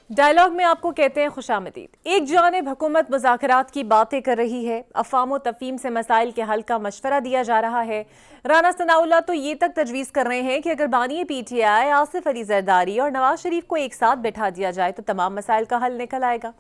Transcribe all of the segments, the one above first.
Dialogue میں آپ کو کہتے ہیں خوش آمدید۔ ایک جانب حکومت مذاکرات کی باتیں کر رہی ہے، افہام و تفہیم سے مسائل کے حل کا مشورہ دیا جا رہا ہے۔ رانا ثناء اللہ تو یہ تک تجویز کر رہے ہیں کہ اگر بانی P T I Asif Ali Zardari اور نواز شریف کو ایک ساتھ بٹھا دیا جائے تو تمام مسائل کا حل نکل آئے گا۔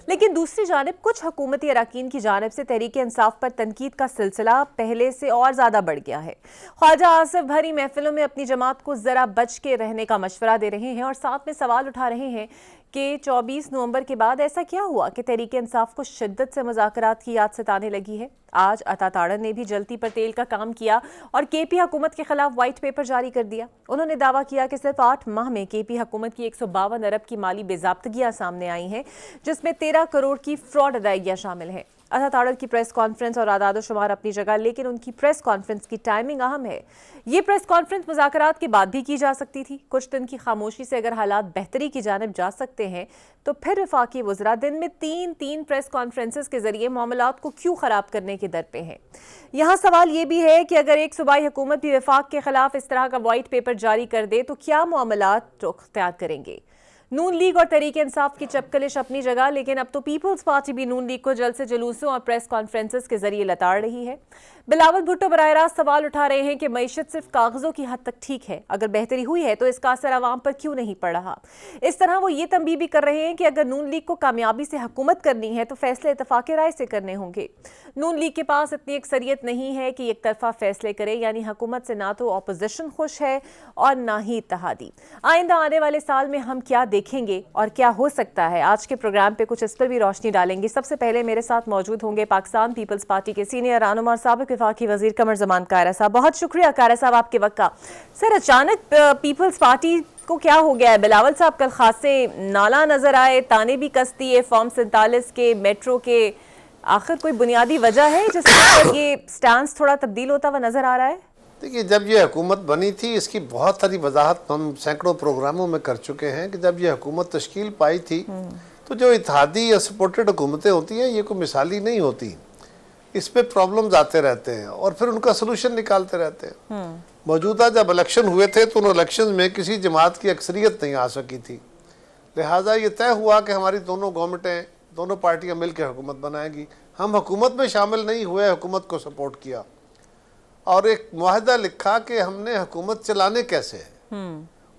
لیکن دوسری جانب کچھ حکومتی اراکین کی جانب سے تحریک انصاف پر تنقید کا سلسلہ پہلے سے اور زیادہ بڑھ گیا ہے۔ خواجہ آصف بھری محفلوں میں اپنی جماعت کو ذرا بچ کے رہنے کا مشورہ دے رہے ہیں اور ساتھ میں سوال اٹھا رہے ہیں کہ 24 نومبر کے بعد ایسا کیا ہوا کہ تحریک انصاف کو شدت سے مذاکرات کی یاد ستانے لگی ہے۔ آج عطا تاڑن نے بھی جلتی پر تیل کا کام کیا اور کے پی حکومت کے خلاف وائٹ پیپر جاری کر دیا۔ انہوں نے دعویٰ کیا کہ صرف 8 ماہ میں کے پی حکومت کی 152 ارب کی مالی بے ضابطگیاں سامنے آئی ہیں، جس میں 13 کروڑ کی فراڈ ادائیگیاں شامل ہیں۔ عطا تاڑن کی پریس کانفرنس اور اعداد و شمار اپنی جگہ، لیکن ان کی پریس کانفرنس کی ٹائمنگ اہم ہے۔ یہ پریس کانفرنس مذاکرات کے بعد بھی کی جا سکتی تھی۔ کچھ دن کی خاموشی سے اگر حالات بہتری کی جانب جا سکتے ہیں تو پھر وفاقی وزراء دن میں تین پریس کانفرنسز کے ذریعے معاملات کو کیوں خراب کرنے کے در پہ ہیں۔ یہاں سوال یہ بھی ہے کہ اگر ایک صوبائی حکومت بھی وفاق کے خلاف اس طرح کا وائٹ پیپر جاری کر دے تو کیا معاملات رخ اختیار کریں گے؟ نون لیگ اور تحریک انصاف کی چپکلش اپنی جگہ، لیکن اب تو پیپلز پارٹی بھی نون لیگ کو جلد سے جلوسوں اور پریس کانفرنسز کے ذریعے لتاڑ رہی ہے۔ بلاول بھٹو براہ راست سوال اٹھا رہے ہیں کہ معیشت صرف کاغذوں کی حد تک ٹھیک ہے، اگر بہتری ہوئی ہے تو اس کا اثر عوام پر کیوں نہیں پڑ رہا۔ اس طرح وہ یہ تنبیہ بھی کر رہے ہیں کہ اگر نون لیگ کو کامیابی سے حکومت کرنی ہے تو فیصلے اتفاق رائے سے کرنے ہوں گے۔ نون لیگ کے پاس اتنی اکثریت نہیں ہے کہ ایک طرفہ فیصلے کرے، یعنی حکومت سے نہ تو اپوزیشن خوش ہے اور نہ ہی اتحادی۔ آئندہ آنے والے سال میں ہم کیا دیکھیں گے اور کیا ہو سکتا ہے، آج کے پروگرام پہ کچھ اس پر بھی روشنی ڈالیں گے۔ سب سے پہلے میرے ساتھ موجود ہوں گے پاکستان پیپلز پارٹی کے سینئر رہنما اور سابق وفاقی وزیر قمر زمان قاہرہ صاحب۔ بہت شکریہ قاہرہ صاحب آپ کے وقت کا۔ سر، اچانک پیپلز پارٹی کو کیا ہو گیا ہے؟ بلاول صاحب کل خاصے نالا نظر آئے، تانے بھی کس دیے فارم 47 کے، میٹرو کے۔ آخر کوئی بنیادی وجہ ہے جس پر یہ سٹانس تھوڑا تبدیل ہوتا ہوا نظر آ رہا ہے؟ دیکھیے، جب یہ حکومت بنی تھی اس کی بہت ساری وضاحت ہم سینکڑوں پروگراموں میں کر چکے ہیں کہ جب یہ حکومت تشکیل پائی تھی تو جو اتحادی یا سپورٹڈ حکومتیں ہوتی ہیں یہ کوئی مثالی نہیں ہوتی، اس پہ پرابلمز آتے رہتے ہیں اور پھر ان کا سلوشن نکالتے رہتے ہیں۔ موجودہ جب الیکشن ہوئے تھے تو ان الیکشن میں کسی جماعت کی اکثریت نہیں آ سکی تھی، لہٰذا یہ طے ہوا کہ ہماری دونوں گورنمنٹیں، دونوں پارٹیاں مل کے حکومت بنائیں گی۔ ہم حکومت میں شامل نہیں ہوئے، حکومت کو سپورٹ کیا اور ایک معاہدہ لکھا کہ ہم نے حکومت چلانے کیسے ہے۔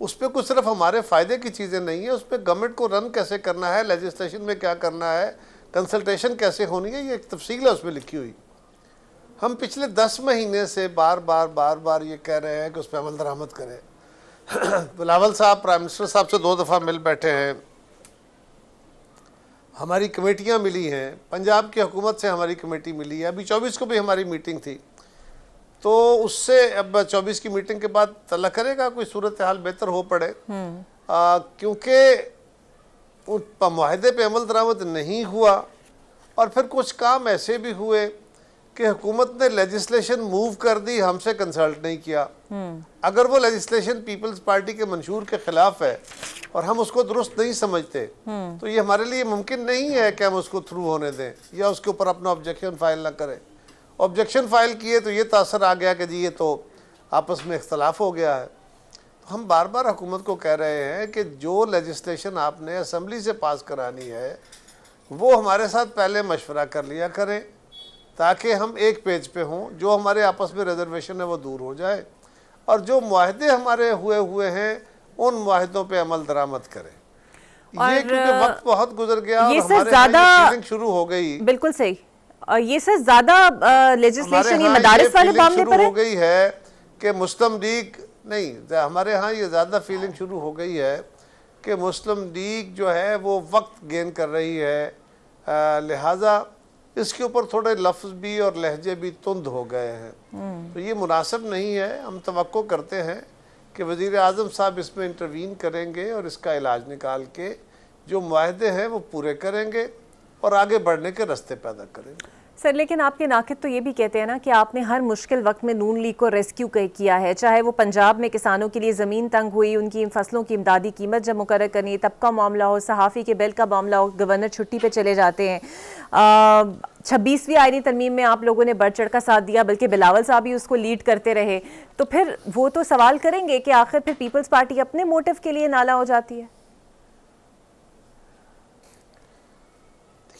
اس پہ کچھ صرف ہمارے فائدے کی چیزیں نہیں ہیں، اس پہ گورنمنٹ کو رن کیسے کرنا ہے، لیجسلیشن میں کیا کرنا ہے، کنسلٹیشن کیسے ہونی ہے، یہ ایک تفصیل ہے اس میں لکھی ہوئی۔ ہم پچھلے 10 مہینے سے بار بار یہ کہہ رہے ہیں کہ اس پہ عمل درآمد کریں۔ بلاول صاحب پرائم منسٹر صاحب سے 2 دفعہ مل بیٹھے ہیں، ہماری کمیٹیاں ملی ہیں، پنجاب کی حکومت سے ہماری کمیٹی ملی ہے، ابھی 24 کو بھی ہماری میٹنگ تھی، تو اس سے اب 24 کی میٹنگ کے بعد اللہ کرے گا کوئی صورتحال بہتر ہو پڑے، کیونکہ معاہدے پہ عمل درآمد نہیں ہوا اور پھر کچھ کام ایسے بھی ہوئے کہ حکومت نے لیجسلیشن موو کر دی، ہم سے کنسلٹ نہیں کیا۔ اگر وہ لیجسلیشن پیپلز پارٹی کے منشور کے خلاف ہے اور ہم اس کو درست نہیں سمجھتے تو یہ ہمارے لیے ممکن نہیں ہے کہ ہم اس کو تھرو ہونے دیں یا اس کے اوپر اپنا آبجیکشن فائل نہ کریں۔ آبجیکشن فائل کیے تو یہ تاثر آ گیا کہ جی یہ تو آپس میں اختلاف ہو گیا ہے۔ ہم بار بار حکومت کو کہہ رہے ہیں کہ جو لیجسلیشن آپ نے اسمبلی سے پاس کرانی ہے وہ ہمارے ساتھ پہلے مشورہ کر لیا کریں تاکہ ہم ایک پیج پہ ہوں، جو ہمارے آپس میں ریزرویشن ہے وہ دور ہو جائے اور جو معاہدے ہمارے ہوئے ہیں ان معاہدوں پہ عمل درآمد کریں۔ یہ کیونکہ وقت بہت گزر گیا اور ہمارے فیلنگ شروع ہو گئی۔ بالکل صحیح۔ یہ سر زیادہ لیجسلیشن یہ مدارس والے معاملے پر ہو گئی ہے کہ مسلم لیگ نہیں، ہمارے ہاں یہ زیادہ فیلنگ شروع ہو گئی ہے کہ مسلم لیگ جو ہے وہ وقت گین کر رہی ہے، لہٰذا اس کے اوپر تھوڑے لفظ بھی اور لہجے بھی تند ہو گئے ہیں، تو یہ مناسب نہیں ہے۔ ہم توقع کرتے ہیں کہ وزیر اعظم صاحب اس میں انٹروین کریں گے اور اس کا علاج نکال کے جو معاہدے ہیں وہ پورے کریں گے اور آگے بڑھنے کے راستے پیدا کریں گے۔ سر، لیکن آپ کے ناقد تو یہ بھی کہتے ہیں نا کہ آپ نے ہر مشکل وقت میں نون لیگ کو ریسکیو کیا ہے، چاہے وہ پنجاب میں کسانوں کے لیے زمین تنگ ہوئی، ان کی فصلوں کی امدادی قیمت جب مقرر کرنی، تب کا معاملہ ہو، صحافی کے بل کا معاملہ ہو، گورنر چھٹی پہ چلے جاتے ہیں، 26ویں آئینی ترمیم میں آپ لوگوں نے بڑھ چڑھ کا ساتھ دیا، بلکہ بلاول صاحب ہی اس کو لیڈ کرتے رہے، تو پھر وہ تو سوال کریں گے کہ آخر پھر پیپلز پارٹی اپنے موٹیو کے لیے نالا ہو جاتی ہے۔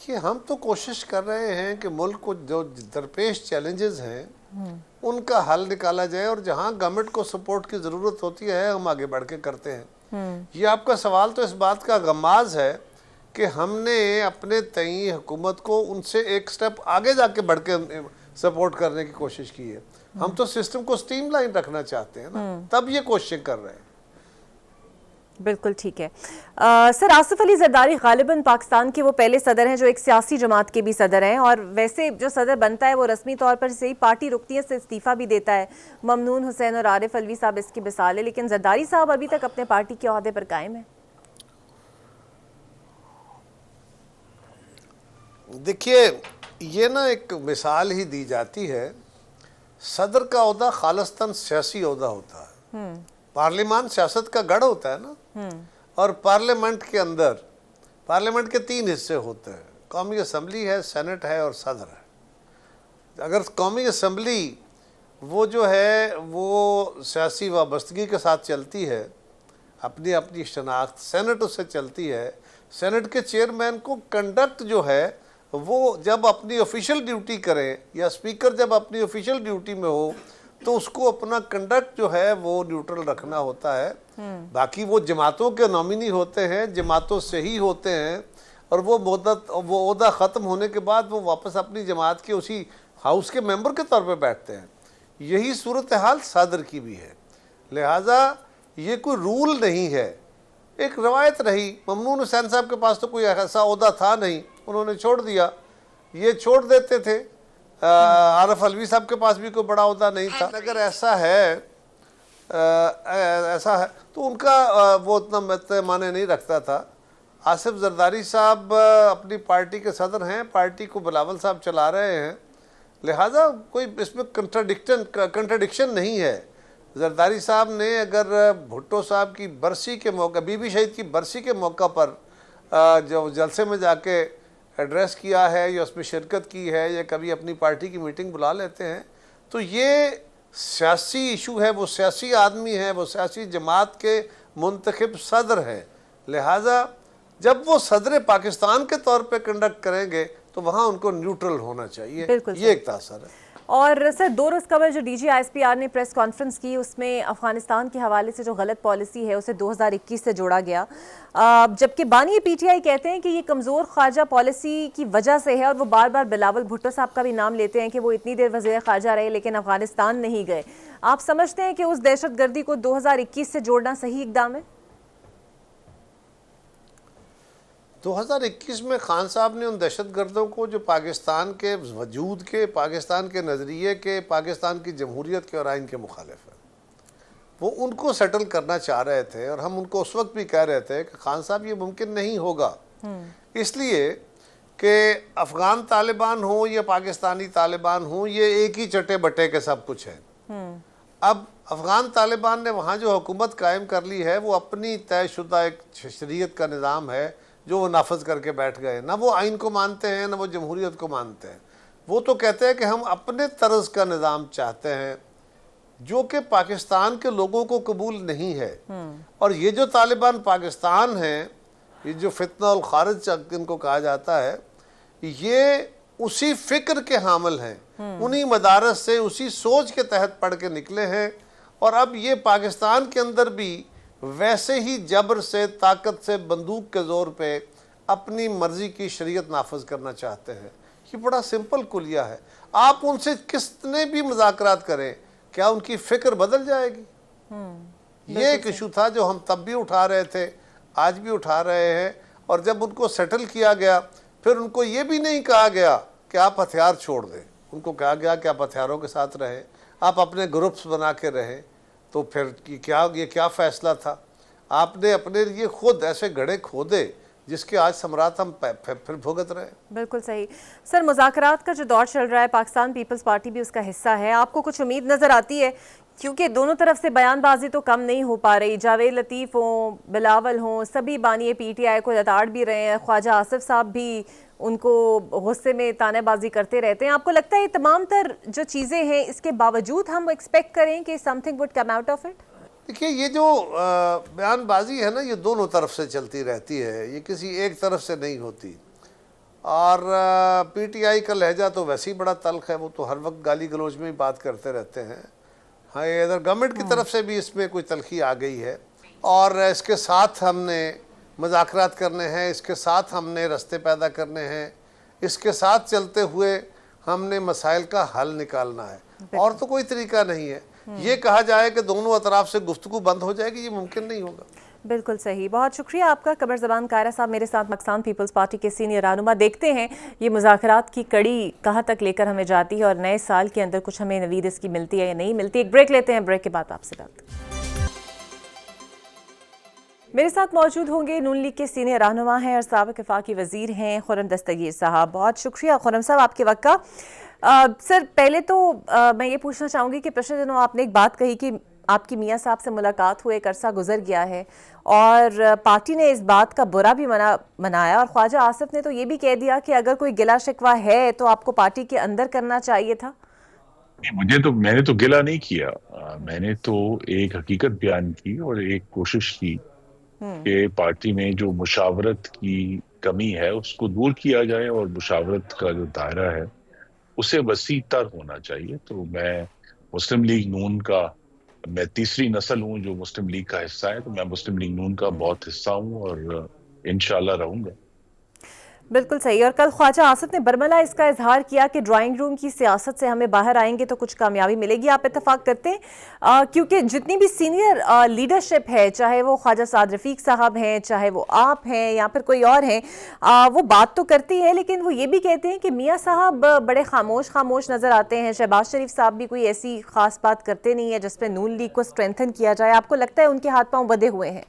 دیکھیے ہم تو کوشش کر رہے ہیں کہ ملک کو جو درپیش چیلنجز ہیں ان کا حل نکالا جائے، اور جہاں گورنمنٹ کو سپورٹ کی ضرورت ہوتی ہے ہم آگے بڑھ کے کرتے ہیں۔ یہ آپ کا سوال تو اس بات کا غماز ہے کہ ہم نے اپنے تئیں حکومت کو ان سے ایک سٹیپ آگے جا کے بڑھ کے سپورٹ کرنے کی کوشش کی ہے۔ ہم تو سسٹم کو سٹریم لائن رکھنا چاہتے ہیں نا، تب یہ کوششیں کر رہے ہیں۔ بالکل ٹھیک ہے۔ سر آصف علی زرداری غالباً پاکستان کے وہ پہلے صدر ہیں جو ایک سیاسی جماعت کے بھی صدر ہیں، اور ویسے جو صدر بنتا ہے وہ رسمی طور پر سے ہی پارٹی رکنیت سے استعفیٰ بھی دیتا ہے۔ ممنون حسین اور عارف علوی صاحب اس کی مثال ہے، لیکن زرداری صاحب ابھی تک اپنے پارٹی کے عہدے پر قائم ہیں۔ دیکھیے یہ نا ایک مثال ہی دی جاتی ہے، صدر کا عہدہ خالصتاً سیاسی عہدہ ہوتا ہے، پارلیمان سیاست کا گڑھ ہوتا ہے نا، اور پارلیمنٹ کے اندر پارلیمنٹ کے 3 حصے ہوتے ہیں، قومی اسمبلی ہے، سینٹ ہے اور صدر ہے۔ اگر قومی اسمبلی وہ جو ہے وہ سیاسی وابستگی کے ساتھ چلتی ہے، اپنی اپنی شناخت، سینٹ اس سے چلتی ہے، سینٹ کے چیئرمین کو کنڈکٹ جو ہے وہ جب اپنی آفیشیل ڈیوٹی کرے، یا اسپیکر جب اپنی آفیشیل ڈیوٹی میں ہو تو اس کو اپنا کنڈکٹ جو ہے وہ نیوٹرل رکھنا ہوتا ہے۔ باقی وہ جماعتوں کے نامینی ہوتے ہیں، جماعتوں سے ہی ہوتے ہیں، اور وہ عہدہ ختم ہونے کے بعد وہ واپس اپنی جماعت کے اسی ہاؤس کے ممبر کے طور پہ بیٹھتے ہیں۔ یہی صورتحال صدر کی بھی ہے، لہٰذا یہ کوئی رول نہیں ہے، ایک روایت رہی۔ ممنون حسین صاحب کے پاس تو کوئی ایسا عہدہ تھا نہیں، انہوں نے چھوڑ دیا، یہ چھوڑ دیتے تھے۔ عارف علوی صاحب کے پاس بھی کوئی بڑا عہدہ نہیں تھا۔ اگر ایسا ہے تو ان کا وہ اتنا معنی نہیں رکھتا تھا۔ آصف زرداری صاحب اپنی پارٹی کے صدر ہیں، پارٹی کو بلاول صاحب چلا رہے ہیں، لہٰذا کوئی اس میں کنٹرڈکشن نہیں ہے۔ زرداری صاحب نے اگر بھٹو صاحب کی برسی کے موقع، بی بی شہید کی برسی کے موقع پر جو جلسے میں جا کے ایڈریس کیا ہے یا اس میں شرکت کی ہے، یا کبھی اپنی پارٹی کی میٹنگ بلا لیتے ہیں، تو یہ سیاسی ایشو ہے، وہ سیاسی آدمی ہے، وہ سیاسی جماعت کے منتخب صدر ہیں، لہٰذا جب وہ صدر پاکستان کے طور پہ کنڈکٹ کریں گے تو وہاں ان کو نیوٹرل ہونا چاہیے، یہ ایک تاثر ہے۔ اور سر 2 روز قبل جو D G I S P R نے پریس کانفرنس کی، اس میں افغانستان کے حوالے سے جو غلط پالیسی ہے اسے 2021 سے جوڑا گیا، جبکہ بانی پی ٹی آئی کہتے ہیں کہ یہ کمزور خارجہ پالیسی کی وجہ سے ہے، اور وہ بار بار بلاول بھٹو صاحب کا بھی نام لیتے ہیں کہ وہ اتنی دیر وزیر خارجہ رہے لیکن افغانستان نہیں گئے۔ آپ سمجھتے ہیں کہ اس دہشت گردی کو 2021 سے جوڑنا صحیح اقدام ہے؟ 2021 میں خان صاحب نے ان دہشت گردوں کو جو پاکستان کے وجود کے، پاکستان کے نظریے کے، پاکستان کی جمہوریت کے اور آئین کے مخالف ہیں، وہ ان کو سیٹل کرنا چاہ رہے تھے، اور ہم ان کو اس وقت بھی کہہ رہے تھے کہ خان صاحب یہ ممکن نہیں ہوگا، اس لیے کہ افغان طالبان ہوں یا پاکستانی طالبان ہوں، یہ ایک ہی چٹے بٹے کے سب کچھ ہیں۔ اب افغان طالبان نے وہاں جو حکومت قائم کر لی ہے وہ اپنی طے شدہ ایک شریعت کا نظام ہے جو وہ نافذ کر کے بیٹھ گئے، نہ وہ آئین کو مانتے ہیں نہ وہ جمہوریت کو مانتے ہیں۔ وہ تو کہتے ہیں کہ ہم اپنے طرز کا نظام چاہتے ہیں جو کہ پاکستان کے لوگوں کو قبول نہیں ہے، اور یہ جو طالبان پاکستان ہیں، یہ جو فتنہ الخارج ان کو کہا جاتا ہے، یہ اسی فکر کے حامل ہیں، انہی مدارس سے، اسی سوچ کے تحت پڑھ کے نکلے ہیں، اور اب یہ پاکستان کے اندر بھی ویسے ہی جبر سے، طاقت سے، بندوق کے زور پہ اپنی مرضی کی شریعت نافذ کرنا چاہتے ہیں۔ یہ بڑا سمپل کلیہ ہے، آپ ان سے کتنے بھی مذاکرات کریں، کیا ان کی فکر بدل جائے گی؟ یہ ایک ایشو تھا جو ہم تب بھی اٹھا رہے تھے، آج بھی اٹھا رہے ہیں، اور جب ان کو سیٹل کیا گیا پھر ان کو یہ بھی نہیں کہا گیا کہ آپ ہتھیار چھوڑ دیں، ان کو کہا گیا کہ آپ ہتھیاروں کے ساتھ رہیں، آپ اپنے گروپس بنا کے رہیں۔ تو پھر یہ کیا فیصلہ تھا؟ آپ نے اپنے لیے خود ایسے گڑھے کھودے جس کے آج ثمرات ہم پھر بھگت رہے ہیں۔ بالکل صحیح۔ سر مذاکرات کا جو دور چل رہا ہے، پاکستان پیپلز پارٹی بھی اس کا حصہ ہے، آپ کو کچھ امید نظر آتی ہے؟ کیونکہ دونوں طرف سے بیان بازی تو کم نہیں ہو پا رہی، جاوید لطیف ہوں، بلاول ہوں، سبھی بانی پی ٹی آئی کو لتاڑ بھی رہے ہیں، خواجہ آصف صاحب بھی ان کو غصے میں طعنہ بازی کرتے رہتے ہیں۔ آپ کو لگتا ہے یہ تمام تر جو چیزیں ہیں اس کے باوجود ہم ایکسپیکٹ کریں کہ something would come out of it؟ دیکھیے یہ جو بیان بازی ہے نا، یہ دونوں طرف سے چلتی رہتی ہے، یہ کسی ایک طرف سے نہیں ہوتی۔ اور پی ٹی آئی کا لہجہ تو ویسے ہی بڑا تلخ ہے، وہ تو ہر وقت گالی گلوچ میں ہی بات کرتے رہتے ہیں. ہاں ادھر گورنمنٹ کی طرف سے بھی اس میں کوئی تلخی آ گئی ہے، اور اس کے ساتھ ہم نے مذاکرات کرنے ہیں، اس کے ساتھ ہم نے رستے پیدا کرنے ہیں، اس کے ساتھ چلتے ہوئے ہم نے مسائل کا حل نکالنا ہے، اور تو کوئی طریقہ نہیں ہے. یہ کہا جائے کہ دونوں اطراف سے گفتگو بند ہو جائے گی، یہ ممکن نہیں ہوگا. بالکل صحیح. بہت شکریہ آپ کا قمر زمان کائرہ صاحب، میرے ساتھ پاکستان پیپلز پارٹی کے سینئر رہنما. دیکھتے ہیں یہ مذاکرات کی کڑی کہاں تک لے کر ہمیں جاتی ہے، اور نئے سال کے اندر کچھ ہمیں نوید اس کی ملتی ہے یا نہیں ملتی. ایک بریک لیتے ہیں، بریک کے بعد آپ سے بات. میرے ساتھ موجود ہوں گے نون لیگ کے سینئر رہنما ہیں اور سابق وفاقی وزیر ہیں خرم دستگیر صاحب. بہت شکریہ خرم صاحب آپ کے وقت کا. سر پہلے تو میں یہ پوچھنا چاہوں گی کہ پچھلے دنوں آپ نے ایک بات کہی کہ آپ کی میاں صاحب سے ملاقات ہوئے، ایک عرصہ گزر گیا ہے، اور پارٹی نے اس بات کا برا بھی منایا، اور خواجہ آصف نے تو یہ بھی کہہ دیا کہ اگر کوئی گلہ شکوہ ہے تو آپ کو پارٹی کے اندر کرنا چاہیے تھا. میں نے تو گلہ نہیں کیا، میں نے تو ایک حقیقت بیان کی اور ایک کوشش کی کہ پارٹی میں جو مشاورت کی کمی ہے اس کو دور کیا جائے، اور مشاورت کا جو دائرہ ہے اسے وسیع تر ہونا چاہیے. تو میں مسلم لیگ نون کا، میں تیسری نسل ہوں جو مسلم لیگ کا حصہ ہے، تو میں مسلم لیگ نون کا بہت حصہ ہوں اور انشاءاللہ رہوں گا. بالکل صحیح. اور کل خواجہ آصف نے برملا اس کا اظہار کیا کہ ڈرائنگ روم کی سیاست سے ہمیں باہر آئیں گے تو کچھ کامیابی ملے گی. آپ اتفاق کرتے ہیں؟ کیونکہ جتنی بھی سینئر لیڈرشپ ہے، چاہے وہ خواجہ سعد رفیق صاحب ہیں، چاہے وہ آپ ہیں یا پھر کوئی اور ہیں، وہ بات تو کرتی ہے، لیکن وہ یہ بھی کہتے ہیں کہ میاں صاحب بڑے خاموش نظر آتے ہیں. شہباز شریف صاحب بھی کوئی ایسی خاص بات کرتے نہیں ہے جس پہ نون لیگ کو سٹرینتھن کیا جائے. آپ کو لگتا ہے ان کے ہاتھ پاؤں بدے ہوئے ہیں؟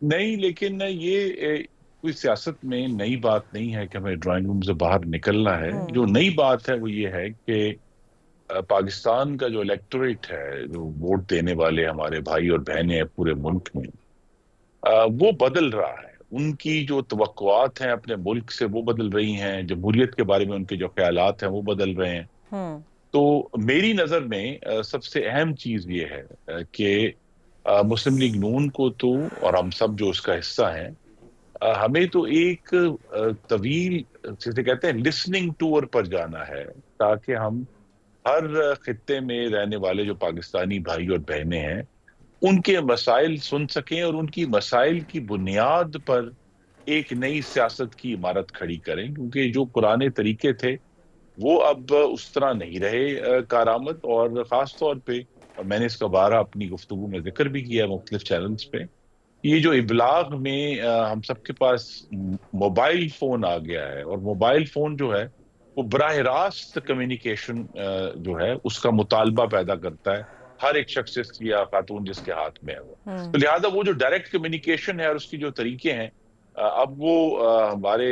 نہیں، لیکن یہ کوئی سیاست میں نئی بات نہیں ہے کہ ہمیں ڈرائنگ روم سے باہر نکلنا ہے. جو نئی بات ہے وہ یہ ہے کہ پاکستان کا جو الیکٹوریٹ ہے، جو ووٹ دینے والے ہمارے بھائی اور بہنیں ہیں پورے ملک میں، وہ بدل رہا ہے. ان کی جو توقعات ہیں اپنے ملک سے وہ بدل رہی ہیں، جمہوریت کے بارے میں ان کے جو خیالات ہیں وہ بدل رہے ہیں. تو میری نظر میں سب سے اہم چیز یہ ہے کہ مسلم لیگ نون کو تو، اور ہم سب جو اس کا حصہ ہیں، ہمیں تو ایک طویل، جسے کہتے ہیں لسننگ ٹور پر جانا ہے، تاکہ ہم ہر خطے میں رہنے والے جو پاکستانی بھائی اور بہنیں ہیں ان کے مسائل سن سکیں، اور ان کی مسائل کی بنیاد پر ایک نئی سیاست کی عمارت کھڑی کریں. کیونکہ جو پرانے طریقے تھے وہ اب اس طرح نہیں رہے کارآمد. اور خاص طور پہ، اور میں نے اس کا بارہ اپنی گفتگو میں ذکر بھی کیا مختلف چینلز پہ، یہ جو ابلاغ میں ہم سب کے پاس موبائل فون آ گیا ہے، اور موبائل فون جو ہے وہ براہ راست کمیونیکیشن جو ہے اس کا مطالبہ پیدا کرتا ہے، ہر ایک شخص یا خاتون جس کے ہاتھ میں ہے وہ. تو لہٰذا وہ جو ڈائریکٹ کمیونیکیشن ہے اور اس کی جو طریقے ہیں، اب وہ ہمارے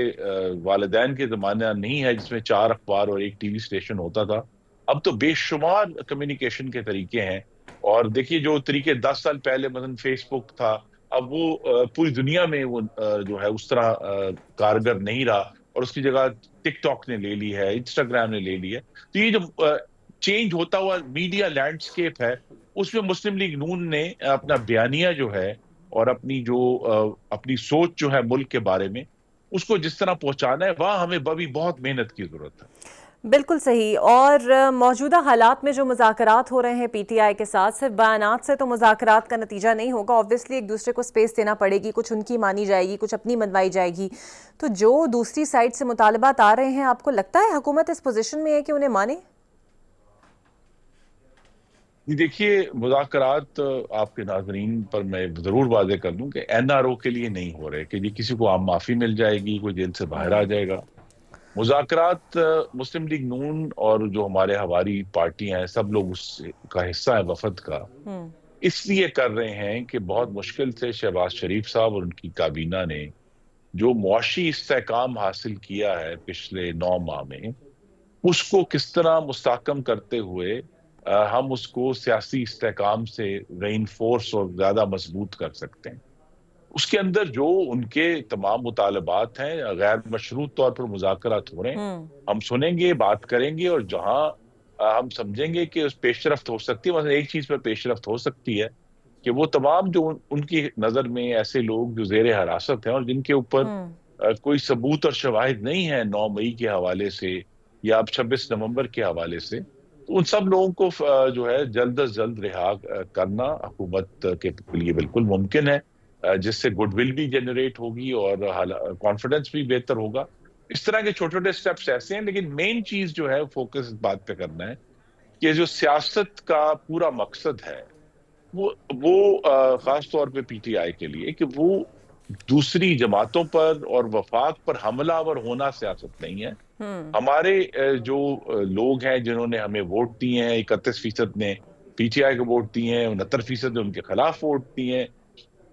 والدین کے زمانہ نہیں ہے جس میں 4 اخبار اور ایک ٹی وی اسٹیشن ہوتا تھا. اب تو بے شمار کمیونیکیشن کے طریقے ہیں. اور دیکھیے جو طریقے 10 سال پہلے مثلا فیس بک تھا، اب وہ پوری دنیا میں وہ جو ہے اس طرح کارگر نہیں رہا، اور اس کی جگہ ٹک ٹاک نے لے لی ہے، انسٹاگرام نے لے لی ہے. تو یہ جو چینج ہوتا ہوا میڈیا لینڈسکیپ ہے، اس میں مسلم لیگ نون نے اپنا بیانیہ جو ہے اور اپنی سوچ جو ہے ملک کے بارے میں، اس کو جس طرح پہنچانا ہے، وہاں ہمیں بہت محنت کی ضرورت ہے. بالکل صحیح. اور موجودہ حالات میں جو مذاکرات ہو رہے ہیں پی ٹی آئی کے ساتھ، صرف بیانات سے تو مذاکرات کا نتیجہ نہیں ہوگا. آبویسلی ایک دوسرے کو سپیس دینا پڑے گی، کچھ ان کی مانی جائے گی، کچھ اپنی منوائی جائے گی. تو جو دوسری سائڈ سے مطالبات آ رہے ہیں، آپ کو لگتا ہے حکومت اس پوزیشن میں ہے کہ انہیں مانے؟ دیکھیے، مذاکرات آپ کے ناظرین پر میں ضرور واضح کر دوں کہ این آر او کے لیے نہیں ہو رہے کہ جی کسی کو عام معافی مل جائے گی، کوئی جیل سے باہر آ جائے گا. مذاکرات مسلم لیگ نون اور جو ہمارے ہماری پارٹیاں ہیں، سب لوگ اس کا حصہ ہے وفد کا، اس لیے کر رہے ہیں کہ بہت مشکل سے شہباز شریف صاحب اور ان کی کابینہ نے جو معاشی استحکام حاصل کیا ہے پچھلے 9 ماہ میں، اس کو کس طرح مستحکم کرتے ہوئے ہم اس کو سیاسی استحکام سے ری انفورس اور زیادہ مضبوط کر سکتے ہیں. اس کے اندر جو ان کے تمام مطالبات ہیں، غیر مشروط طور پر مذاکرات ہو رہے ہیں، ہم سنیں گے، بات کریں گے، اور جہاں ہم سمجھیں گے کہ اس پیش رفت ہو سکتی ہے، مثلا ایک چیز پر پیش رفت ہو سکتی ہے کہ وہ تمام جو ان کی نظر میں ایسے لوگ جو زیر حراست ہیں اور جن کے اوپر کوئی ثبوت اور شواہد نہیں ہے 9 مئی کے حوالے سے یا اب 26 نومبر کے حوالے سے، تو ان سب لوگوں کو جو ہے جلد از جلد رہا کرنا حکومت کے لیے بالکل ممکن ہے، جس سے گڈ ول بھی جنریٹ ہوگی اور کانفیڈنس بھی بہتر ہوگا۔ اس طرح کے چھوٹے چھوٹے سٹیپس ایسے ہیں، لیکن مین چیز جو ہے فوکس اس بات پہ کرنا ہے کہ جو سیاست کا پورا مقصد ہے وہ خاص طور پہ پی ٹی آئی کے لیے کہ وہ دوسری جماعتوں پر اور وفاق پر حملہ آور ہونا سیاست نہیں ہے۔ ہمارے جو لوگ ہیں جنہوں نے ہمیں ووٹ دیے ہیں، 31% نے پی ٹی آئی کو ووٹ دیے ہیں، 69% نے ان کے خلاف ووٹ دیے ہیں،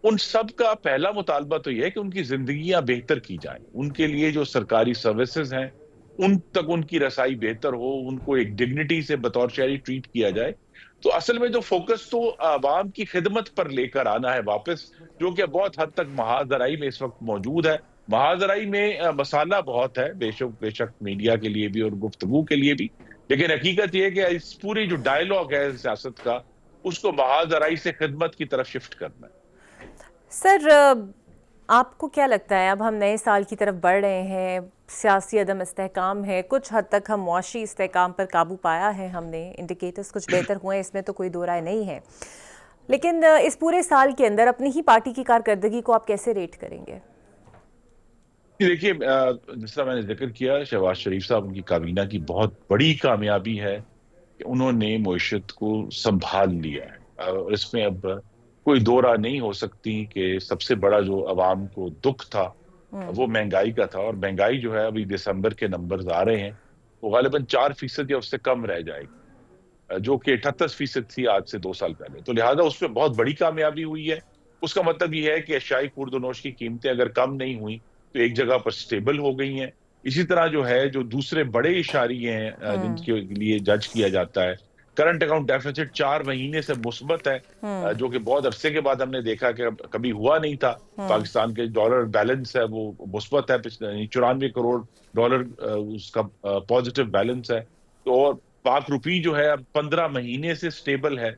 ان سب کا پہلا مطالبہ تو یہ ہے کہ ان کی زندگیاں بہتر کی جائیں، ان کے لیے جو سرکاری سروسز ہیں ان تک ان کی رسائی بہتر ہو، ان کو ایک ڈگنیٹی سے بطور شہری ٹریٹ کیا جائے۔ تو اصل میں جو فوکس تو عوام کی خدمت پر لے کر آنا ہے واپس، جو کہ بہت حد تک محاذ ذرائی میں اس وقت موجود ہے۔ محاذ ذرائی میں مسالہ بہت ہے، بے شک میڈیا کے لیے بھی اور گفتگو کے لیے بھی، لیکن حقیقت یہ ہے کہ اس پوری جو ڈائیلاگ ہے سیاست کا، اس کو محاذ ذرائی سے خدمت کی طرف شفٹ کرنا ہے۔ سر، آپ کو کیا لگتا ہے اب ہم نئے سال کی طرف بڑھ رہے ہیں، سیاسی عدم استحکام ہے، کچھ حد تک ہم معاشی استحکام پر قابو پایا ہے، ہم نے انڈیکیٹرز کچھ بہتر ہوئے ہیں، اس میں تو کوئی دو رائے نہیں ہے، لیکن اس پورے سال کے اندر اپنی ہی پارٹی کی کارکردگی کو آپ کیسے ریٹ کریں گے؟ دیکھیے، جس طرح میں نے ذکر کیا، شہباز شریف صاحب ان کی کابینہ کی بہت بڑی کامیابی ہے کہ انہوں نے معیشت کو سنبھال لیا ہے، اور اس میں اب کوئی دو رائے نہیں ہو سکتی کہ سب سے بڑا جو عوام کو دکھ تھا وہ مہنگائی کا تھا، اور مہنگائی جو ہے ابھی دسمبر کے نمبرز آ رہے ہیں وہ غالباً 4% یا اس سے کم رہ جائے گی، جو کہ 78% تھی آج سے 2 سال پہلے۔ تو لہٰذا اس میں بہت بڑی کامیابی ہوئی ہے۔ اس کا مطلب یہ ہے کہ اشیائی خورد و نوش کی قیمتیں اگر کم نہیں ہوئیں تو ایک جگہ پر سٹیبل ہو گئی ہیں۔ اسی طرح جو ہے جو دوسرے بڑے اشاریے ہیں جن کے لیے جج کیا جاتا ہے، کرنٹ اکاؤنٹ ڈیفیسٹ 4 مہینے سے مثبت ہے، جو کہ بہت عرصے کے بعد ہم نے دیکھا کہ کبھی ہوا نہیں تھا۔ پاکستان کے ڈالر بیلنس ہے وہ مثبت ہے، 94 کروڑ ڈالر اس کا پازیٹیو بیلنس ہے، تو اور پاک روپی جو ہے اب 15 مہینے سے سٹیبل ہے۔